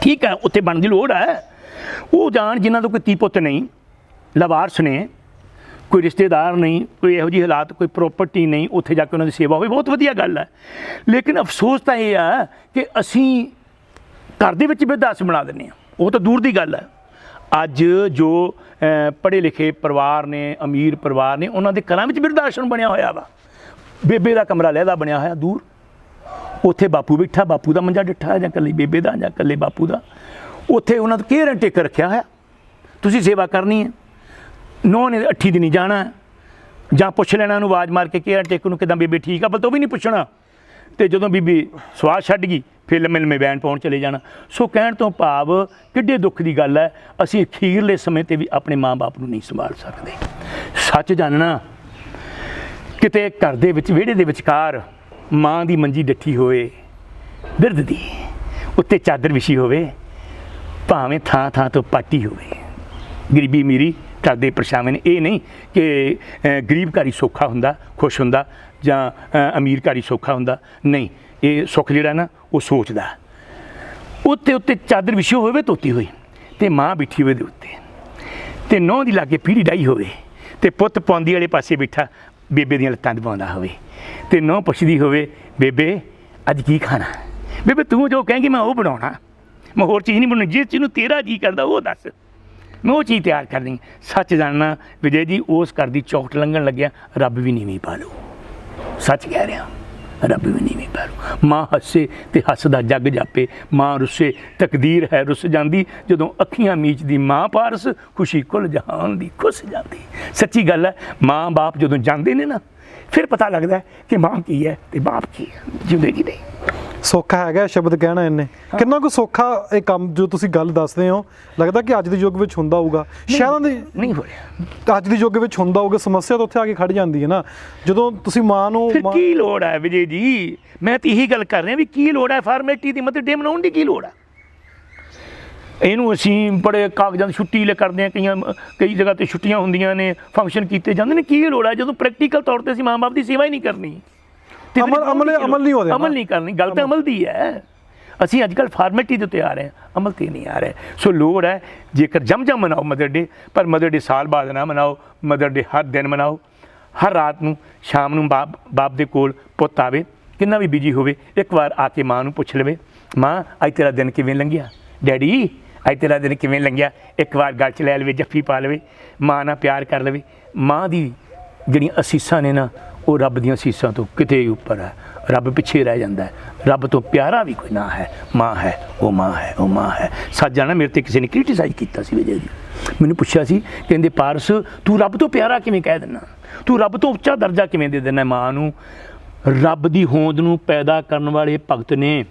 [SPEAKER 1] ਠੀਕ ਹੈ, ਉੱਥੇ ਬਣਨ ਦੀ ਲੋੜ ਹੈ। ਉਹ ਜਾਣ ਜਿਨ੍ਹਾਂ ਦਾ ਕੋਈ ਧੀ ਪੁੱਤ ਨਹੀਂ, ਲਵਾਰਸ ਨੇ, ਕੋਈ ਰਿਸ਼ਤੇਦਾਰ ਨਹੀਂ, ਕੋਈ ਇਹੋ ਜਿਹੀ ਹਾਲਾਤ, ਕੋਈ ਪ੍ਰੋਪਰਟੀ ਨਹੀਂ, ਉੱਥੇ ਜਾ ਕੇ ਉਹਨਾਂ ਦੀ ਸੇਵਾ ਹੋਵੇ, ਬਹੁਤ ਵਧੀਆ ਗੱਲ ਹੈ। ਲੇਕਿਨ ਅਫਸੋਸ ਤਾਂ ਇਹ ਆ ਕਿ ਅਸੀਂ ਘਰ ਦੇ ਵਿੱਚ ਬਿਰਧ ਆਸ਼ਰਮ ਬਣਾ ਦਿੰਦੇ ਹਾਂ, ਉਹ ਤਾਂ ਦੂਰ ਦੀ ਗੱਲ ਹੈ। ਅੱਜ ਜੋ ਪੜ੍ਹੇ ਲਿਖੇ ਪਰਿਵਾਰ ਨੇ, ਅਮੀਰ ਪਰਿਵਾਰ ਨੇ, ਉਹਨਾਂ ਦੇ ਘਰਾਂ ਵਿੱਚ ਬਿਰਧ ਆਸ਼ਰਮ ਬਣਿਆ ਹੋਇਆ ਵਾ। ਬੇਬੇ ਦਾ ਕਮਰਾ ਲਹਿਦਾ ਬਣਿਆ ਹੋਇਆ ਦੂਰ, ਉੱਥੇ ਬਾਪੂ ਬੈਠਾ, ਬਾਪੂ ਦਾ ਮੰਜਾ ਡਿੱਠਾ ਜਾਂ ਇਕੱਲੀ ਬੇਬੇ ਦਾ ਜਾਂ ਇਕੱਲੇ ਬਾਪੂ ਦਾ। ਉੱਥੇ ਉਹਨਾਂ ਦਾ ਕੇਅਰ ਐਂਡ ਟੇਕਰ ਰੱਖਿਆ ਹੋਇਆ, ਤੁਸੀਂ ਸੇਵਾ ਕਰਨੀ ਹੈ। ਨੌਂ ਨੇ 8 ਦਿਨ ਜਾਣਾ ਜਾਂ ਪੁੱਛ ਲੈਣਾ ਉਹਨੂੰ, ਆਵਾਜ਼ ਮਾਰ ਕੇ ਕੇਅਰ ਐਂਡ ਟੇਕਰ ਨੂੰ, ਕਿੱਦਾਂ ਬੇਬੇ ਠੀਕ ਆ, ਬਲ ਤਾਂ ਉਹ ਵੀ ਨਹੀਂ ਪੁੱਛਣਾ। ਅਤੇ ਜਦੋਂ ਬੀਬੀ ਸਵਾਦ ਛੱਡ ਗਈ ਫਿਰ ਲੰਮੇ ਲੰਮੇ ਬੈਣ ਪਾਉਣ ਚਲੇ ਜਾਣਾ। ਸੋ ਕਹਿਣ ਤੋਂ ਭਾਵ ਕਿੱਡੇ ਦੁੱਖ ਦੀ ਗੱਲ ਹੈ, ਅਸੀਂ ਅਖੀਰਲੇ ਸਮੇਂ 'ਤੇ ਵੀ ਆਪਣੇ ਮਾਂ ਬਾਪ ਨੂੰ ਨਹੀਂ ਸੰਭਾਲ ਸਕਦੇ। ਸੱਚ ਜਾਣਨਾ, ਕਿਤੇ ਘਰ ਦੇ ਵਿੱਚ ਵਿਹੜੇ ਦੇ ਵਿਚਕਾਰ ਮਾਂ ਦੀ ਮੰਜੀ ਡੱਠੀ ਹੋਵੇ, ਬਿਰਧ ਦੀ, ਉੱਤੇ ਚਾਦਰ ਵਿਛੀ ਹੋਵੇ, ਭਾਵੇਂ ਥਾਂ ਥਾਂ ਤੋਂ ਪਾਟੀ ਹੋਵੇ। ਗਰੀਬੀ ਅਮੀਰੀ ਘਰ ਦੇ ਪਰਛਾਵੇਂ ਨੇ। ਇਹ ਨਹੀਂ ਕਿ ਗਰੀਬ ਘਰ ਹੀ ਸੌਖਾ ਹੁੰਦਾ, ਖੁਸ਼ ਹੁੰਦਾ, ਜਾਂ ਅਮੀਰ ਘਰ ਹੀ ਸੌਖਾ ਹੁੰਦਾ, ਨਹੀਂ। ਇਹ ਸੁੱਖ ਜਿਹੜਾ ਨਾ ਉਹ ਸੋਚਦਾ। ਉੱਤੇ ਚਾਦਰ ਵਿਛੀ ਹੋਵੇ ਧੋਤੀ ਹੋਈ, ਅਤੇ ਮਾਂ ਬੈਠੀ ਹੋਵੇ ਦੇ ਉੱਤੇ, ਅਤੇ ਨਹੁੰ ਦੀ ਲਾਗੇ ਪੀੜੀ ਡਾਈ ਹੋਵੇ, ਅਤੇ ਪੁੱਤ ਪੌਂਦੀ ਵਾਲੇ ਪਾਸੇ ਬੈਠਾ ਬੇਬੇ ਦੀਆਂ ਲੱਤਾਂ ਦਬਾਉਂਦਾ ਹੋਵੇ ਤੇ ਨਹੁੰ ਪੁੱਛਦੀ ਹੋਵੇ ਬੇਬੇ ਅੱਜ ਕੀ ਖਾਣਾ, ਬੇਬੇ ਤੂੰ ਜੋ ਕਹੇਂਗੀ ਮੈਂ ਉਹ ਬਣਾਉਣਾ, ਮੈਂ ਹੋਰ ਚੀਜ਼ ਨਹੀਂ ਬਣਾਉਣੀ, ਜਿਸ ਚੀਜ਼ ਨੂੰ ਤੇਰਾ ਜੀ ਕਰਦਾ ਉਹ ਦੱਸ, ਮੈਂ ਉਹ ਚੀਜ਼ ਤਿਆਰ ਕਰਨੀ। ਸੱਚ ਜਾਣਨਾ ਵਿਜੇ ਜੀ, ਉਸ ਘਰ ਦੀ ਚੌਕਟ ਲੰਘਣ ਲੱਗਿਆ ਰੱਬ ਵੀ ਨੀਵੀਂ ਪਾ ਲਓ, ਸੱਚ ਕਹਿ ਰਿਹਾ, ਰੱਬ ਵੀ ਨੀਵੀਂ ਪਾ ਲਓ। ਮਾਂ ਹੱਸੇ ਤੇ ਹੱਸਦਾ ਜੱਗ ਜਾਪੇ, ਮਾਂ ਰੁੱਸੇ ਤਕਦੀਰ ਹੈ ਰੁੱਸ ਜਾਂਦੀ, ਜਦੋਂ ਅੱਖੀਆਂ ਮੀਚਦੀ ਮਾਂ ਪਾਰਸ, ਖੁਸ਼ੀ ਕੁੱਲ ਜਹਾਨ ਦੀ ਖੁੱਸ ਜਾਂਦੀ। ਸੱਚੀ ਗੱਲ ਹੈ, ਮਾਂ ਬਾਪ ਜਦੋਂ ਜਾਂਦੇ ਨੇ ਨਾ ਫਿਰ ਪਤਾ ਲੱਗਦਾ ਕਿ ਮਾਂ ਕੀ ਹੈ ਤੇ ਬਾਪ ਕੀ ਹੈ, ਜਿਉਂਦੇ ਜੀ ਨਹੀਂ।
[SPEAKER 2] ਸੌਖਾ ਹੈਗਾ ਸ਼ਬਦ ਕਹਿਣਾ ਇੰਨੇ, ਕਿੰਨਾ ਕੁ ਸੌਖਾ ਇਹ ਕੰਮ ਜੋ ਤੁਸੀਂ ਗੱਲ ਦੱਸਦੇ ਹੋ, ਲੱਗਦਾ ਕਿ ਅੱਜ ਦੇ ਯੁੱਗ ਵਿੱਚ ਹੁੰਦਾ ਹੋਊਗਾ, ਸ਼ਹਿਰਾਂ ਦੇ
[SPEAKER 1] ਨਹੀਂ ਹੋ ਰਿਹਾ,
[SPEAKER 2] ਅੱਜ ਦੇ ਯੁੱਗ ਵਿੱਚ ਹੁੰਦਾ ਹੋਊਗਾ। ਸਮੱਸਿਆ ਤਾਂ ਉੱਥੇ ਆ ਕੇ ਖੜ ਜਾਂਦੀ ਹੈ ਨਾ, ਜਦੋਂ ਤੁਸੀਂ ਮਾਂ ਨੂੰ
[SPEAKER 1] ਫਿਰ ਕੀ ਲੋੜ ਹੈ ਵਿਜੇ ਜੀ, ਮੈਂ ਤਾਂ ਇਹੀ ਗੱਲ ਕਰ ਰਿਹਾ ਵੀ ਕੀ ਲੋੜ ਹੈ ਫਾਰਮੈਲਿਟੀ ਦੀ, ਮਤਲਬ ਡੇ ਮਨਾਉਣ ਦੀ ਕੀ ਲੋੜ ਹੈ। ਇਹਨੂੰ ਅਸੀਂ ਬੜੇ ਕਾਗਜ਼ਾਂ ਦੀ ਛੁੱਟੀ ਲੈ ਕਰਦੇ ਹਾਂ, ਕਈ ਜਗ੍ਹਾ 'ਤੇ ਛੁੱਟੀਆਂ ਹੁੰਦੀਆਂ ਨੇ, ਫੰਕਸ਼ਨ ਕੀਤੇ ਜਾਂਦੇ ਨੇ, ਕੀ ਲੋੜ ਹੈ ਜਦੋਂ ਪ੍ਰੈਕਟੀਕਲ ਤੌਰ 'ਤੇ ਅਸੀਂ ਮਾਂ ਬਾਪ ਦੀ ਸੇਵਾ ਹੀ ਨਹੀਂ ਕਰਨੀ,
[SPEAKER 2] ਅਮਲ ਨਹੀਂ ਹੋ ਰਿਹਾ,
[SPEAKER 1] ਅਮਲ ਨਹੀਂ ਕਰਨੀ। ਗੱਲ ਤਾਂ ਅਮਲ ਦੀ ਹੈ, ਅਸੀਂ ਅੱਜ ਕੱਲ੍ਹ ਫਾਰਮੈਲਿਟੀ ਦੇ ਉੱਤੇ ਆ ਰਹੇ ਹਾਂ, ਅਮਲ 'ਤੇ ਨਹੀਂ ਆ ਰਹੇ। ਸੋ ਲੋੜ ਹੈ ਜੇਕਰ ਜਮ ਮਨਾਓ ਮਦਰ ਡੇ, ਪਰ ਮਦਰ ਡੇ ਸਾਲ ਬਾਅਦ ਨਾ ਮਨਾਓ, ਮਦਰ ਡੇ ਹਰ ਦਿਨ ਮਨਾਓ। ਹਰ ਰਾਤ ਨੂੰ ਸ਼ਾਮ ਨੂੰ ਬਾਪ ਦੇ ਕੋਲ ਪੁੱਤ ਆਵੇ, ਕਿੰਨਾ ਵੀ ਬਿਜੀ ਹੋਵੇ, ਇੱਕ ਵਾਰ ਆ ਕੇ ਮਾਂ ਨੂੰ ਪੁੱਛ ਲਵੇ, ਮਾਂ ਅੱਜ ਤੇਰਾ ਦਿਨ ਕਿਵੇਂ ਲੰਘਿਆ, ਡੈਡੀ ਅੱਜ ਤੇਰਾ ਦਿਨ ਕਿਵੇਂ ਲੰਘਿਆ, ਇੱਕ ਵਾਰ ਗਲ 'ਚ ਲੈ ਲਵੇ, ਜੱਫੀ ਪਾ ਲਵੇ, ਮਾਂ ਨਾਲ ਪਿਆਰ ਕਰ ਲਵੇ। ਮਾਂ ਦੀ ਜਿਹੜੀਆਂ ਅਸੀਸਾਂ ਨੇ ਨਾ, ਉਹ ਰੱਬ ਦੀਆਂ ਅਸੀਸਾਂ ਤੋਂ ਕਿਤੇ ਉੱਪਰ ਹੈ, ਰੱਬ ਪਿੱਛੇ ਰਹਿ ਜਾਂਦਾ ਹੈ, ਰੱਬ ਤੋਂ ਪਿਆਰਾ ਵੀ ਕੋਈ ਨਾ ਹੈ। ਮਾਂ ਹੈ ਉਹ, ਮਾਂ ਹੈ ਉਹ, ਮਾਂ ਹੈ। ਸੱਚ ਜਾਣਾ, ਮੇਰੇ 'ਤੇ ਕਿਸੇ ਨੇ ਕ੍ਰਿਟੀਸਾਈਜ਼ ਕੀਤਾ ਸੀ ਵਿਜੇ ਜੀ, ਮੈਨੂੰ ਪੁੱਛਿਆ ਸੀ, ਕਹਿੰਦੇ ਪਾਰਸ ਤੂੰ ਰੱਬ ਤੋਂ ਪਿਆਰਾ ਕਿਵੇਂ ਕਹਿ ਦਿੰਦਾ, ਤੂੰ ਰੱਬ ਤੋਂ ਉੱਚਾ ਦਰਜਾ ਕਿਵੇਂ ਦੇ ਦਿੰਦਾ ਮਾਂ ਨੂੰ। ਰੱਬ ਦੀ ਹੋਂਦ ਨੂੰ ਪੈਦਾ ਕਰਨ ਵਾਲੇ ਭਗਤ ਨੇ,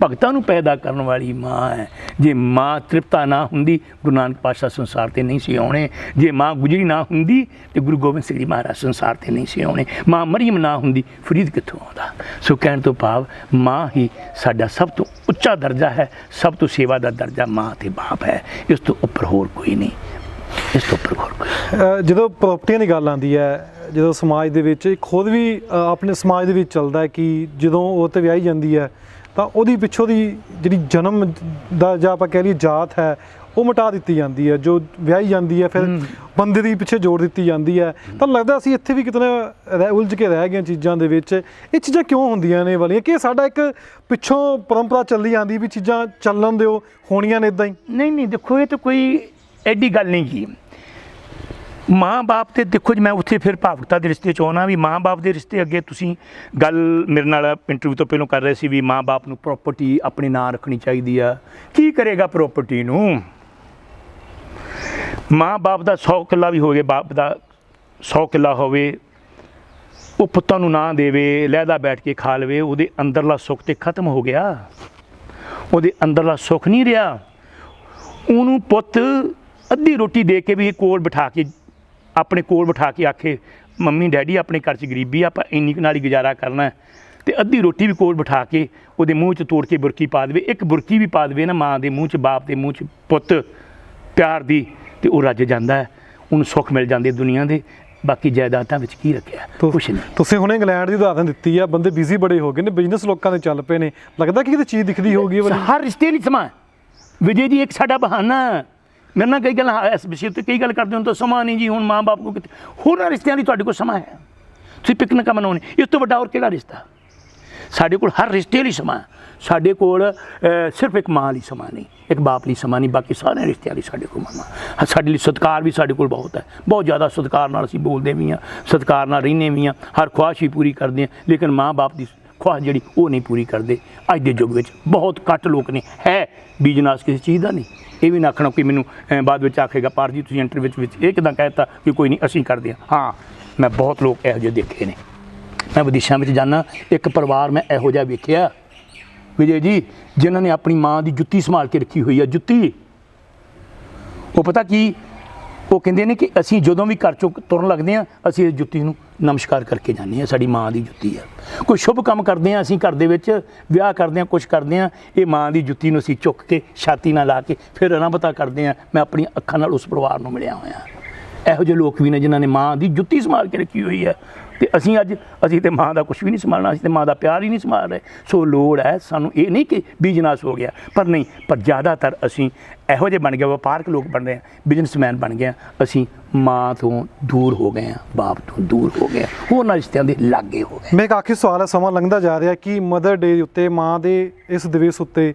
[SPEAKER 1] ਭਗਤਾਂ ਨੂੰ ਪੈਦਾ ਕਰਨ ਵਾਲੀ ਮਾਂ ਹੈ। ਜੇ ਮਾਂ ਤ੍ਰਿਪਤਾ ਨਾ ਹੁੰਦੀ, ਗੁਰੂ ਨਾਨਕ ਪਾਤਸ਼ਾਹ ਸੰਸਾਰ 'ਤੇ ਨਹੀਂ ਸੀ ਆਉਣੇ। ਜੇ ਮਾਂ ਗੁਜਰੀ ਨਾ ਹੁੰਦੀ ਤੇ ਗੁਰੂ ਗੋਬਿੰਦ ਸਿੰਘ ਜੀ ਮਹਾਰਾਜ ਸੰਸਾਰ 'ਤੇ ਨਹੀਂ ਸੀ ਆਉਣੇ। ਮਾਂ ਮਰੀਮ ਨਾ ਹੁੰਦੀ, ਫਰੀਦ ਕਿੱਥੋਂ ਆਉਂਦਾ। ਸੋ ਕਹਿਣ ਤੋਂ ਭਾਵ ਮਾਂ ਹੀ ਸਾਡਾ ਸਭ ਤੋਂ ਉੱਚਾ ਦਰਜਾ ਹੈ, ਸਭ ਤੋਂ ਸੇਵਾ ਦਾ ਦਰਜਾ ਮਾਂ ਤੇ ਬਾਪ ਹੈ, ਇਸ ਤੋਂ ਉੱਪਰ ਹੋਰ ਕੋਈ ਨਹੀਂ, ਇਸ ਤੋਂ ਉੱਪਰ ਹੋਰ ਕੋਈ।
[SPEAKER 2] ਜਦੋਂ ਪ੍ਰਾਪਰਟੀਆਂ ਦੀ ਗੱਲ ਆਉਂਦੀ ਹੈ, ਜਦੋਂ ਸਮਾਜ ਦੇ ਵਿੱਚ ਖੁਦ ਵੀ ਆਪਣੇ ਸਮਾਜ ਦੇ ਵਿੱਚ ਚੱਲਦਾ ਹੈ ਕਿ ਜਦੋਂ ਉਹ 'ਤੇ ਵਿਆਹੀ ਜਾਂਦੀ ਹੈ ਤਾਂ ਉਹਦੀ ਪਿੱਛੋਂ ਦੀ ਜਿਹੜੀ ਜਨਮ ਦਾ ਜਾਂ ਆਪਾਂ ਕਹਿ ਲਈਏ ਜਾਤ ਹੈ ਉਹ ਮਿਟਾ ਦਿੱਤੀ ਜਾਂਦੀ ਹੈ, ਜੋ ਵਿਆਹੀ ਜਾਂਦੀ ਹੈ ਫਿਰ ਬੰਦੇ ਦੀ ਪਿੱਛੇ ਜੋੜ ਦਿੱਤੀ ਜਾਂਦੀ ਹੈ। ਤਾਂ ਲੱਗਦਾ ਅਸੀਂ ਇੱਥੇ ਵੀ ਕਿਤੇ ਉਲਝ ਕੇ ਰਹਿ ਗਏ ਚੀਜ਼ਾਂ ਦੇ ਵਿੱਚ। ਇਹ ਚੀਜ਼ਾਂ ਕਿਉਂ ਹੁੰਦੀਆਂ ਨੇ ਵਾਲੀਆਂ, ਕਿ ਸਾਡਾ ਇੱਕ ਪਿੱਛੋਂ ਪਰੰਪਰਾ ਚੱਲੀ ਜਾਂਦੀ ਵੀ ਚੀਜ਼ਾਂ ਚੱਲਣ ਦਿਓ, ਹੋਣੀਆਂ ਨੇ ਇੱਦਾਂ ਹੀ।
[SPEAKER 1] ਨਹੀਂ ਦੇਖੋ, ਇਹ ਤਾਂ ਕੋਈ ਐਡੀ ਗੱਲ ਨਹੀਂ ਕੀ ਮਾਂ ਬਾਪ ਤੇ ਦੇਖੋ ਜੀ, ਮੈਂ ਉੱਥੇ ਫਿਰ ਭਾਵੁਕਤਾ ਦੇ ਰਿਸ਼ਤੇ 'ਚ ਆਉਣਾ ਵੀ ਮਾਂ ਬਾਪ ਦੇ ਰਿਸ਼ਤੇ ਅੱਗੇ ਤੁਸੀਂ ਗੱਲ ਮੇਰੇ ਨਾਲ ਇੰਟਰਵਿਊ ਤੋਂ ਪਹਿਲਾਂ ਕਰ ਰਹੇ ਸੀ ਵੀ ਮਾਂ ਬਾਪ ਨੂੰ ਪ੍ਰੋਪਰਟੀ ਆਪਣੇ ਨਾਂ ਰੱਖਣੀ ਚਾਹੀਦੀ ਆ। ਕੀ ਕਰੇਗਾ ਪ੍ਰੋਪਰਟੀ ਨੂੰ? ਮਾਂ ਬਾਪ ਦਾ 100 ਕਿੱਲਾ ਵੀ ਹੋਵੇ, ਬਾਪ ਦਾ 100 ਕਿੱਲਾ ਹੋਵੇ, ਉਹ ਪੁੱਤਾਂ ਨੂੰ ਨਾ ਦੇਵੇ, ਲਹਿਦਾ ਬੈਠ ਕੇ ਖਾ ਲਵੇ, ਉਹਦੇ ਅੰਦਰਲਾ ਸੁੱਖ ਤੇ ਖਤਮ ਹੋ ਗਿਆ, ਉਹਦੇ ਅੰਦਰਲਾ ਸੁੱਖ ਨਹੀਂ ਰਿਹਾ। ਉਹਨੂੰ ਪੁੱਤ ਅੱਧੀ ਰੋਟੀ ਦੇ ਕੇ ਵੀ ਕੋਲ ਬਿਠਾ ਕੇ, ਆਪਣੇ ਕੋਲ ਬਿਠਾ ਕੇ ਆਖੇ ਮੰਮੀ ਡੈਡੀ ਆਪਣੇ ਘਰ 'ਚ ਗਰੀਬੀ ਆ, ਆਪਾਂ ਇੰਨੀ ਕੁ ਨਾਲ ਹੀ ਗੁਜ਼ਾਰਾ ਕਰਨਾ, ਅਤੇ ਅੱਧੀ ਰੋਟੀ ਵੀ ਕੋਲ ਬਿਠਾ ਕੇ ਉਹਦੇ ਮੂੰਹ 'ਚ ਤੋੜ ਕੇ ਬੁਰਕੀ ਪਾ ਦੇਵੇ, ਇੱਕ ਬੁਰਕੀ ਵੀ ਪਾ ਦੇਵੇ ਨਾ ਮਾਂ ਦੇ ਮੂੰਹ 'ਚ, ਬਾਪ ਦੇ ਮੂੰਹ 'ਚ ਪੁੱਤ ਪਿਆਰ ਦੀ, ਅਤੇ ਉਹ ਰੱਜ ਜਾਂਦਾ ਹੈ, ਉਹਨੂੰ ਸੁੱਖ ਮਿਲ ਜਾਂਦੇ ਦੁਨੀਆ ਦੇ। ਬਾਕੀ ਜਾਇਦਾਦਾਂ ਵਿੱਚ ਕੀ ਰੱਖਿਆ, ਕੁਛ ਨਹੀਂ।
[SPEAKER 2] ਤੁਸੀਂ ਹੁਣ ਇੰਗਲੈਂਡ ਦੀ ਉਦਾਹਰਨ ਦਿੱਤੀ ਆ, ਬੰਦੇ ਬਿਜ਼ੀ ਬੜੇ ਹੋ ਗਏ ਨੇ, ਬਿਜ਼ਨਸ ਲੋਕਾਂ ਦੇ ਚੱਲ ਪਏ ਨੇ, ਲੱਗਦਾ ਕਿ ਕਿਤੇ ਚੀਜ਼ ਦਿਖਦੀ ਹੋਊਗੀ।
[SPEAKER 1] ਹਰ ਰਿਸ਼ਤੇ ਲਈ ਸਮਾਂ ਵਿਜੇ ਜੀ, ਇੱਕ ਸਾਡਾ ਬਹਾਨਾ। ਮੇਰੇ ਨਾਲ ਕਈ ਗੱਲ ਇਸ ਵਿਸ਼ੇ 'ਤੇ ਕਈ ਗੱਲ ਕਰਦੇ ਹੋ ਤਾਂ ਸਮਾਂ ਨਹੀਂ ਜੀ, ਹੁਣ ਮਾਂ ਬਾਪ ਕੋਲ ਕਿਤੇ ਹੋਰਾਂ ਰਿਸ਼ਤਿਆਂ ਦੀ ਤੁਹਾਡੇ ਕੋਲ ਸਮਾਂ ਹੈ, ਤੁਸੀਂ ਪਿਕਨਿਕਾਂ ਮਨਾਉਣੇ, ਇਸ ਤੋਂ ਵੱਡਾ ਹੋਰ ਕਿਹੜਾ ਰਿਸ਼ਤਾ। ਸਾਡੇ ਕੋਲ ਹਰ ਰਿਸ਼ਤੇ ਲਈ ਸਮਾਂ, ਸਾਡੇ ਕੋਲ ਸਿਰਫ ਇੱਕ ਮਾਂ ਲਈ ਸਮਾਂ ਨਹੀਂ, ਇੱਕ ਬਾਪ ਲਈ ਸਮਾਂ ਨਹੀਂ, ਬਾਕੀ ਸਾਰੇ ਰਿਸ਼ਤਿਆਂ ਲਈ ਸਾਡੇ ਕੋਲ ਸਮਾਂ। ਸਾਡੇ ਲਈ ਸਤਿਕਾਰ ਵੀ ਸਾਡੇ ਕੋਲ ਬਹੁਤ ਹੈ, ਬਹੁਤ ਜ਼ਿਆਦਾ ਸਤਿਕਾਰ ਨਾਲ ਅਸੀਂ ਬੋਲਦੇ ਵੀ ਹਾਂ, ਸਤਿਕਾਰ ਨਾਲ ਰਹਿੰਦੇ ਵੀ ਹਾਂ, ਹਰ ਖੁਆਇਸ਼ ਹੀ ਪੂਰੀ ਕਰਦੇ ਹਾਂ, ਲੇਕਿਨ ਮਾਂ ਬਾਪ ਦੀ ਖੁਆਇਸ਼ ਜਿਹੜੀ ਉਹ ਨਹੀਂ ਪੂਰੀ ਕਰਦੇ। ਅੱਜ ਦੇ ਯੁੱਗ ਵਿੱਚ ਬਹੁਤ ਘੱਟ ਲੋਕ ਨੇ, ਹੈ ਬਿਜ਼ਨਸ ਕਿਸੇ ਚੀਜ਼ ਦਾ ਨਹੀਂ। ਇਹ ਵੀ ਨਾ ਆਖਣਾ ਕਿ ਮੈਨੂੰ ਬਾਅਦ ਵਿੱਚ ਆਖੇਗਾ ਪਾਰ ਜੀ ਤੁਸੀਂ ਇੰਟਰਵਿਊ ਵਿੱਚ ਇਹ ਕਿੱਦਾਂ ਕਹਿ ਦਿੱਤਾ ਕਿ ਕੋਈ ਨਹੀਂ ਅਸੀਂ ਕਰਦੇ ਹਾਂ। ਮੈਂ ਬਹੁਤ ਲੋਕ ਇਹੋ ਜਿਹੇ ਦੇਖੇ ਨੇ, ਮੈਂ ਵਿਦੇਸ਼ਾਂ ਵਿੱਚ ਜਾਂਦਾ, ਇੱਕ ਪਰਿਵਾਰ ਮੈਂ ਇਹੋ ਜਿਹਾ ਵੇਖਿਆ ਵਿਜੇ ਜੀ, ਜਿਨ੍ਹਾਂ ਨੇ ਆਪਣੀ ਮਾਂ ਦੀ ਜੁੱਤੀ ਸੰਭਾਲ ਕੇ ਰੱਖੀ ਹੋਈ ਆ। ਜੁੱਤੀ ਉਹ ਪਤਾ ਕੀ, ਉਹ ਕਹਿੰਦੇ ਨੇ ਕਿ ਅਸੀਂ ਜਦੋਂ ਵੀ ਘਰ ਚੋਂ ਤੁਰਨ ਲੱਗਦੇ ਹਾਂ, ਅਸੀਂ ਇਸ ਜੁੱਤੀ ਨੂੰ ਨਮਸਕਾਰ ਕਰਕੇ ਜਾਂਦੇ ਹਾਂ, ਸਾਡੀ ਮਾਂ ਦੀ ਜੁੱਤੀ ਆ। ਕੋਈ ਸ਼ੁਭ ਕੰਮ ਕਰਦੇ ਹਾਂ ਅਸੀਂ ਘਰ ਦੇ ਵਿੱਚ, ਵਿਆਹ ਕਰਦੇ ਹਾਂ, ਕੁਛ ਕਰਦੇ ਹਾਂ, ਇਹ ਮਾਂ ਦੀ ਜੁੱਤੀ ਨੂੰ ਅਸੀਂ ਚੁੱਕ ਕੇ ਛਾਤੀ ਨਾਲ ਲਾ ਕੇ ਫਿਰ ਅਨਾਬਤਾ ਕਰਦੇ ਹਾਂ। ਮੈਂ ਆਪਣੀਆਂ ਅੱਖਾਂ ਨਾਲ ਉਸ ਪਰਿਵਾਰ ਨੂੰ ਮਿਲਿਆ ਹੋਇਆ। ਇਹੋ ਜਿਹੇ ਲੋਕ ਵੀ ਨੇ ਜਿਨ੍ਹਾਂ ਨੇ ਮਾਂ ਦੀ ਜੁੱਤੀ ਸੰਭਾਲ ਕੇ ਰੱਖੀ ਹੋਈ ਹੈ। ਤੇ ਅਸੀਂ ਤੇ ਮਾਂ ਦਾ ਕੁਝ ਵੀ ਨਹੀਂ ਸੰਭਾਲਣਾ, ਅਸੀਂ ਤੇ ਮਾਂ ਦਾ ਪਿਆਰ ਹੀ ਨਹੀਂ ਸੰਭਾਲ ਰਹੇ। ਸੋ ਲੋੜ ਹੈ ਸਾਨੂੰ, ਇਹ ਨਹੀਂ ਕਿ ਬਿਜ਼ਨਸ ਹੋ ਗਿਆ, ਪਰ ਨਹੀਂ, ਪਰ ਜ਼ਿਆਦਾਤਰ ਅਸੀਂ ਇਹੋ ਜਿਹੇ ਬਣ ਗਏ, ਵਪਾਰਕ ਲੋਕ ਬਣ ਰਹੇ ਹਾਂ, ਬਿਜ਼ਨਸਮੈਨ ਬਣ ਗਏ ਹਾਂ। ਅਸੀਂ ਮਾਂ ਤੋਂ ਦੂਰ ਹੋ ਗਏ ਹਾਂ, ਬਾਪ ਤੋਂ ਦੂਰ ਹੋ ਗਏ ਹਾਂ, ਹੋਰਨਾਂ ਰਿਸ਼ਤਿਆਂ ਦੇ ਲਾਗੇ ਹੋ ਗਏ।
[SPEAKER 2] ਮੈਂ ਇੱਕ ਆਖਰੀ ਸਵਾਲ ਹੈ, ਸਮਾਂ ਲੰਘਦਾ ਜਾ ਰਿਹਾ ਕਿ ਮਦਰ ਡੇ ਉੱਤੇ, ਮਾਂ ਦੇ ਇਸ ਦਿਵਸ ਉੱਤੇ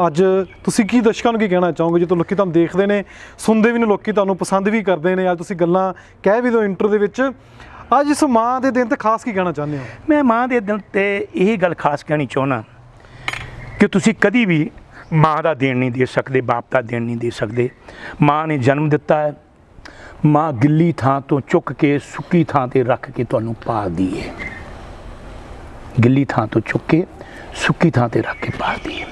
[SPEAKER 2] ਅੱਜ ਤੁਸੀਂ ਕੀ ਦਰਸ਼ਕਾਂ ਨੂੰ ਕੀ ਕਹਿਣਾ ਚਾਹੋਗੇ? ਜਦੋਂ ਲੋਕੀ ਤੁਹਾਨੂੰ ਦੇਖਦੇ ਨੇ, ਸੁਣਦੇ ਵੀ ਨੇ, ਲੋਕੀ ਤੁਹਾਨੂੰ ਪਸੰਦ ਵੀ ਕਰਦੇ ਨੇ, ਅੱਜ ਤੁਸੀਂ ਗੱਲਾਂ ਕਹਿ ਵੀ ਦਿਓ ਇੰਟਰਵਿਊ ਦੇ ਵਿੱਚ, ਅੱਜ ਇਸ ਮਾਂ ਦੇ ਦਿਨ ਤੇ ਖਾਸ ਕੀ ਕਹਿਣਾ ਚਾਹੁੰਦੇ ਹੋ?
[SPEAKER 1] ਮੈਂ ਮਾਂ ਦੇ ਦਿਨ ਤੇ ਇਹ ਗੱਲ ਖਾਸ ਕਹਿਣੀ ਚਾਹੁੰਦਾ ਕਿ ਤੁਸੀਂ ਕਦੀ ਵੀ ਮਾਂ ਦਾ ਦੇਣ ਨਹੀਂ ਦੇ ਸਕਦੇ, ਬਾਪ ਦਾ ਦੇਣ ਨਹੀਂ ਦੇ ਸਕਦੇ। ਮਾਂ ਨੇ ਜਨਮ ਦਿੱਤਾ ਹੈ, ਮਾਂ ਗਿੱਲੀ ਥਾਂ ਤੋਂ ਚੁੱਕ ਕੇ ਸੁੱਕੀ ਥਾਂ ਤੇ ਰੱਖ ਕੇ ਤੁਹਾਨੂੰ ਪਾਲਦੀ ਹੈ। ਗਿੱਲੀ ਥਾਂ ਤੋਂ ਚੁੱਕ ਕੇ ਸੁੱਕੀ ਥਾਂ ਤੇ ਰੱਖ ਕੇ ਪਾਲਦੀ ਹੈ।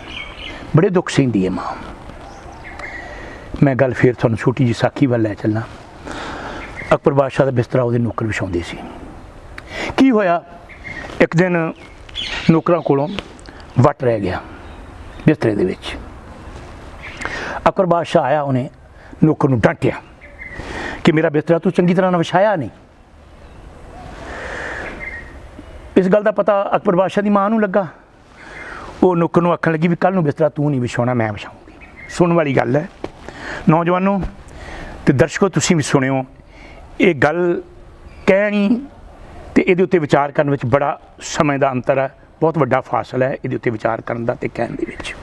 [SPEAKER 1] ਬੜੇ ਦੁੱਖ ਸਹਿੰਦੀ ਹੈ ਮਾਂ। ਮੈਂ ਗੱਲ ਫਿਰ ਤੁਹਾਨੂੰ ਛੋਟੀ ਜਿਹੀ ਸਾਖੀ ਵੱਲ ਲੈ ਚੱਲਾਂ। ਅਕਬਰ ਬਾਦਸ਼ਾਹ ਦਾ ਬਿਸਤਰਾ ਉਹਦੇ ਨੌਕਰ ਵਿਛਾਉਂਦੇ ਸੀ। ਕੀ ਹੋਇਆ, ਇੱਕ ਦਿਨ ਨੌਕਰਾਂ ਕੋਲੋਂ ਵੱਟ ਰਹਿ ਗਿਆ ਬਿਸਤਰੇ ਦੇ ਵਿੱਚ। ਅਕਬਰ ਬਾਦਸ਼ਾਹ ਆਇਆ, ਉਹਨੇ ਨੌਕਰ ਨੂੰ ਡਾਂਟਿਆ ਕਿ ਮੇਰਾ ਬਿਸਤਰਾ ਤੂੰ ਚੰਗੀ ਤਰ੍ਹਾਂ ਨਾਲ ਵਿਛਾਇਆ ਨਹੀਂ। ਇਸ ਗੱਲ ਦਾ ਪਤਾ ਅਕਬਰ ਬਾਦਸ਼ਾਹ ਦੀ ਮਾਂ ਨੂੰ ਲੱਗਾ। ਉਹ ਨੌਕਰ ਨੂੰ ਆਖਣ ਲੱਗੀ ਵੀ ਕੱਲ੍ਹ ਨੂੰ ਬਿਸਤਰਾ ਤੂੰ ਨਹੀਂ ਵਿਛਾਉਣਾ, ਮੈਂ ਵਿਛਾਊਂਗੀ। ਸੁਣਨ ਵਾਲੀ ਗੱਲ ਹੈ ਨੌਜਵਾਨੋ ਤੇ ਦਰਸ਼ਕੋ, ਤੁਸੀਂ ਵੀ ਸੁਣਿਓ। ਇਹ ਗੱਲ ਕਹਿਣੀ ਤੇ ਇਹਦੇ ਉੱਤੇ ਵਿਚਾਰ ਕਰਨ ਵਿੱਚ ਬੜਾ ਸਮੇਂ ਦਾ ਅੰਤਰ ਹੈ, ਬਹੁਤ ਵੱਡਾ ਫਾਸਲਾ ਹੈ ਇਹਦੇ ਉੱਤੇ ਵਿਚਾਰ ਕਰਨ ਦਾ ਤੇ ਕਹਿਣ ਦੇ ਵਿੱਚ।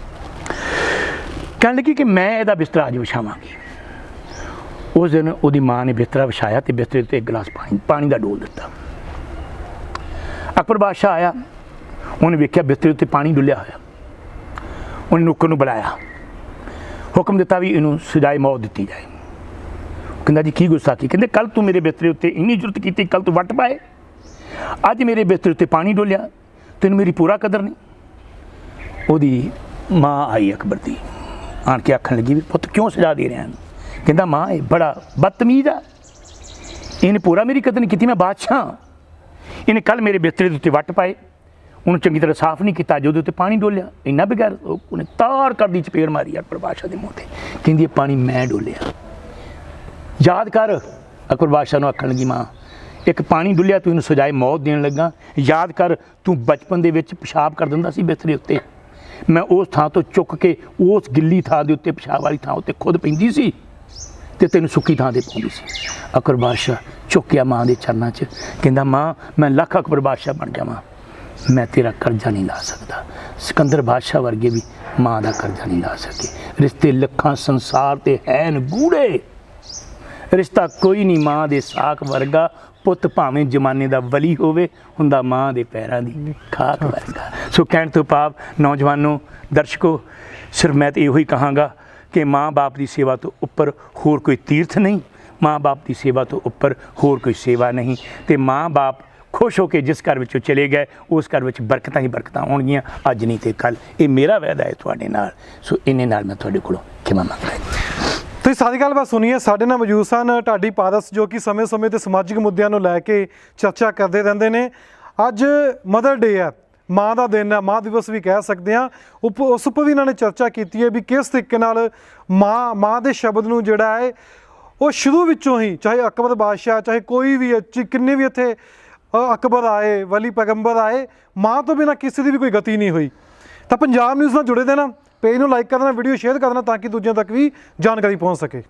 [SPEAKER 1] ਕਹਿਣ ਲੱਗੀ ਕਿ ਮੈਂ ਇਹਦਾ ਬਿਸਤਰਾ ਅੱਜ ਵਿਛਾਵਾਂਗੀ। ਉਸ ਦਿਨ ਉਹਦੀ ਮਾਂ ਨੇ ਬਿਸਤਰਾ ਵਿਛਾਇਆ ਤੇ ਬਿਸਤਰੇ ਉੱਤੇ ਇੱਕ ਗਲਾਸ ਪਾਣੀ ਦਾ ਡੋਲ ਦਿੱਤਾ। ਅਕਬਰ ਬਾਦਸ਼ਾਹ ਆਇਆ, ਉਹਨੇ ਵੇਖਿਆ ਬਿਸਤਰੇ ਉੱਤੇ ਪਾਣੀ ਡੁੱਲਿਆ ਹੋਇਆ। ਉਹਨੇ ਨੌਕਰ ਨੂੰ ਬੁਲਾਇਆ, ਹੁਕਮ ਦਿੱਤਾ ਵੀ ਇਹਨੂੰ ਸਜ਼ਾਏ ਮੌਤ ਦਿੱਤੀ ਜਾਏ। ਕਹਿੰਦਾ ਜੀ ਕੀ ਗੁਸਤਾਖੀ? ਕਹਿੰਦੇ ਕੱਲ੍ਹ ਤੂੰ ਮੇਰੇ ਬਿਸਤਰੇ ਉੱਤੇ ਇੰਨੀ ਜ਼ਰੂਰਤ ਕੀਤੀ, ਕੱਲ੍ਹ ਤੂੰ ਵੱਟ ਪਾਏ, ਅੱਜ ਮੇਰੇ ਬਿਸਤਰੇ ਉੱਤੇ ਪਾਣੀ ਡੋਲਿਆ, ਤੈਨੂੰ ਮੇਰੀ ਪੂਰਾ ਕਦਰ ਨਹੀਂ। ਉਹਦੀ ਮਾਂ ਆਈ ਅਕਬਰ ਦੀ, ਆਣ ਕੇ ਆਖਣ ਲੱਗੀ ਵੀ ਪੁੱਤ ਕਿਉਂ ਸਜ਼ਾ ਦੇ ਰਿਹਾ? ਕਹਿੰਦਾ ਮਾਂ ਇਹ ਬੜਾ ਬਦਤਮੀਜ਼ ਆ, ਇਹਨੇ ਪੂਰਾ ਮੇਰੀ ਕਦਰ ਨਹੀਂ ਕੀਤੀ। ਮੈਂ ਬਾਦਸ਼ਾਹ, ਇਹਨੇ ਕੱਲ੍ਹ ਮੇਰੇ ਬਿਸਤਰੇ ਦੇ ਉੱਤੇ ਵੱਟ ਪਾਏ, ਉਹਨੂੰ ਚੰਗੀ ਤਰ੍ਹਾਂ ਸਾਫ਼ ਨਹੀਂ ਕੀਤਾ, ਜੋ ਉਹਦੇ ਉੱਤੇ ਪਾਣੀ ਡੋਲਿਆ ਇੰਨਾ ਬਗੈਰ। ਉਹਨੇ ਤਾਰ ਕਰਦੀ ਚਪੇੜ ਮਾਰੀ ਅਕਬਰ ਬਾਦਸ਼ਾਹ ਦੇ ਮੂੰਹ ਤੇ। ਕਹਿੰਦੀ ਇਹ ਪਾਣੀ ਮੈਂ ਡੋਲਿਆ। ਯਾਦ ਕਰ, ਅਕਬਰ ਬਾਦਸ਼ਾਹ ਨੂੰ ਆਖਣ ਲੱਗੀ ਮਾਂ, ਇੱਕ ਪਾਣੀ ਡੁੱਲਿਆ, ਤੂੰ ਇਹਨੂੰ ਸਜ਼ਾਏ ਮੌਤ ਦੇਣ ਲੱਗਾ। ਯਾਦ ਕਰ, ਤੂੰ ਬਚਪਨ ਦੇ ਵਿੱਚ ਪਿਸ਼ਾਬ ਕਰ ਦਿੰਦਾ ਸੀ ਬਿਸਤਰੇ ਉੱਤੇ, ਮੈਂ ਉਸ ਥਾਂ ਤੋਂ ਚੁੱਕ ਕੇ ਉਸ ਗਿੱਲੀ ਥਾਂ ਦੇ ਉੱਤੇ, ਪਿਸ਼ਾਬ ਵਾਲੀ ਥਾਂ ਉੱਤੇ ਖੁਦ ਪੈਂਦੀ ਸੀ ਤੇ ਤੈਨੂੰ ਸੁੱਕੀ ਥਾਂ 'ਤੇ ਪਾਉਂਦੀ ਸੀ। ਅਕਬਰ ਬਾਦਸ਼ਾਹ ਝੁਕਿਆ ਮਾਂ ਦੇ ਚਰਨਾਂ 'ਚ, ਕਹਿੰਦਾ ਮਾਂ ਮੈਂ ਲੱਖ ਅਕਬਰ ਬਾਦਸ਼ਾਹ ਬਣ ਜਾਵਾਂ, ਮੈਂ ਤੇਰਾ ਕਰਜ਼ਾ ਨਹੀਂ ਲਾ ਸਕਦਾ। ਸਿਕੰਦਰ ਬਾਦਸ਼ਾਹ ਵਰਗੇ ਵੀ ਮਾਂ ਦਾ ਕਰਜ਼ਾ ਨਹੀਂ ਲਾ ਸਕੇ। ਰਿਸ਼ਤੇ ਲੱਖਾਂ ਸੰਸਾਰ ਤੇ ਹੈਨ ਗੂੜੇ, ਰਿਸ਼ਤਾ ਕੋਈ ਨਹੀਂ ਮਾਂ ਦੇ ਸਾਕ ਵਰਗਾ। ਪੁੱਤ ਭਾਵੇਂ ਜ਼ਮਾਨੇ ਦਾ ਵਲੀ ਹੋਵੇ, ਹੁੰਦਾ ਮਾਂ ਦੇ ਪੈਰਾਂ ਦੀ ਖਾਕ ਵਰਗਾ। ਸੋ ਕਹਿਣ ਤੋਂ ਭਾਵ ਨੌਜਵਾਨੋ, ਦਰਸ਼ਕੋ, ਸਿਰਫ ਮੈਂ ਤਾਂ ਇਹੋ ਹੀ ਕਹਾਂਗਾ ਕਿ ਮਾਂ ਬਾਪ ਦੀ ਸੇਵਾ ਤੋਂ ਉੱਪਰ ਹੋਰ ਕੋਈ ਤੀਰਥ ਨਹੀਂ, ਮਾਂ ਬਾਪ ਦੀ ਸੇਵਾ ਤੋਂ ਉੱਪਰ ਹੋਰ ਕੋਈ ਸੇਵਾ ਨਹੀਂ। ਤੇ ਮਾਂ ਬਾਪ ਖੁਸ਼ ਹੋ ਕੇ ਜਿਸ ਘਰ ਵਿੱਚੋਂ ਚਲੇ ਗਏ, ਉਸ ਘਰ ਵਿੱਚ ਬਰਕਤਾਂ ਹੀ ਬਰਕਤਾਂ ਆਉਣਗੀਆਂ, ਅੱਜ ਨਹੀਂ ਤੇ ਕੱਲ੍ਹ। ਇਹ ਮੇਰਾ ਵਾਅਦਾ ਹੈ ਤੁਹਾਡੇ ਨਾਲ। ਸੋ ਇੰਨੇ ਨਾਲ ਮੈਂ ਤੁਹਾਡੇ ਕੋਲੋਂ ਖਿਮਾ ਮੰਗਦਾ।
[SPEAKER 2] ਤੁਸੀਂ ਸਾਰੀ ਗੱਲਬਾਤ ਸੁਣੀਏ। ਸਾਡੇ ਨਾਲ ਮੌਜੂਦ ਸਨ ਢਾਡੀ ਪਾਰਸ, ਜੋ ਕਿ ਸਮੇਂ-ਸਮੇਂ ਤੇ ਸਮਾਜਿਕ ਮੁੱਦਿਆਂ ਨੂੰ ਲੈ ਕੇ ਚਰਚਾ ਕਰਦੇ ਰਹਿੰਦੇ ਨੇ। ਅੱਜ ਮਦਰ ਡੇ ਹੈ, ਮਾਂ ਦਾ ਦਿਨ ਹੈ, ਮਾਂ ਦਿਵਸ ਵੀ ਕਹਿ ਸਕਦੇ ਹਾਂ। ਉਸ ਉੱਪਰ ਵੀ ਇਹਨਾਂ ਨੇ ਚਰਚਾ ਕੀਤੀ ਹੈ ਵੀ ਕਿਸ ਤਰੀਕੇ ਨਾਲ ਮਾਂ ਦੇ ਸ਼ਬਦ ਨੂੰ ਜਿਹੜਾ ਹੈ ਉਹ ਸ਼ੁਰੂ ਵਿੱਚੋਂ ਹੀ, ਚਾਹੇ ਅਕਬਰ ਬਾਦਸ਼ਾਹ, ਚਾਹੇ ਕੋਈ ਵੀ, ਕਿੰਨੇ ਵੀ ਇੱਥੇ ਅਕਬਰ ਆਏ, ਵਲੀ ਪੈਗੰਬਰ ਆਏ, ਮਾਂ ਤੋਂ ਬਿਨਾਂ ਕਿਸੇ ਦੀ ਵੀ ਕੋਈ ਗਤੀ ਨਹੀਂ ਹੋਈ। ਤਾਂ ਪੰਜਾਬ ਨਿਊਜ਼ ਨਾਲ ਜੁੜੇ ਦੇਣਾ, ਪੇਜ ਨੂੰ ਲਾਈਕ ਕਰਨਾ, ਵੀਡੀਓ ਸ਼ੇਅਰ ਕਰਨਾ ਤਾਂ ਕਿ ਦੂਜਿਆਂ ਤੱਕ ਵੀ ਜਾਣਕਾਰੀ ਪਹੁੰਚ ਸਕੇ।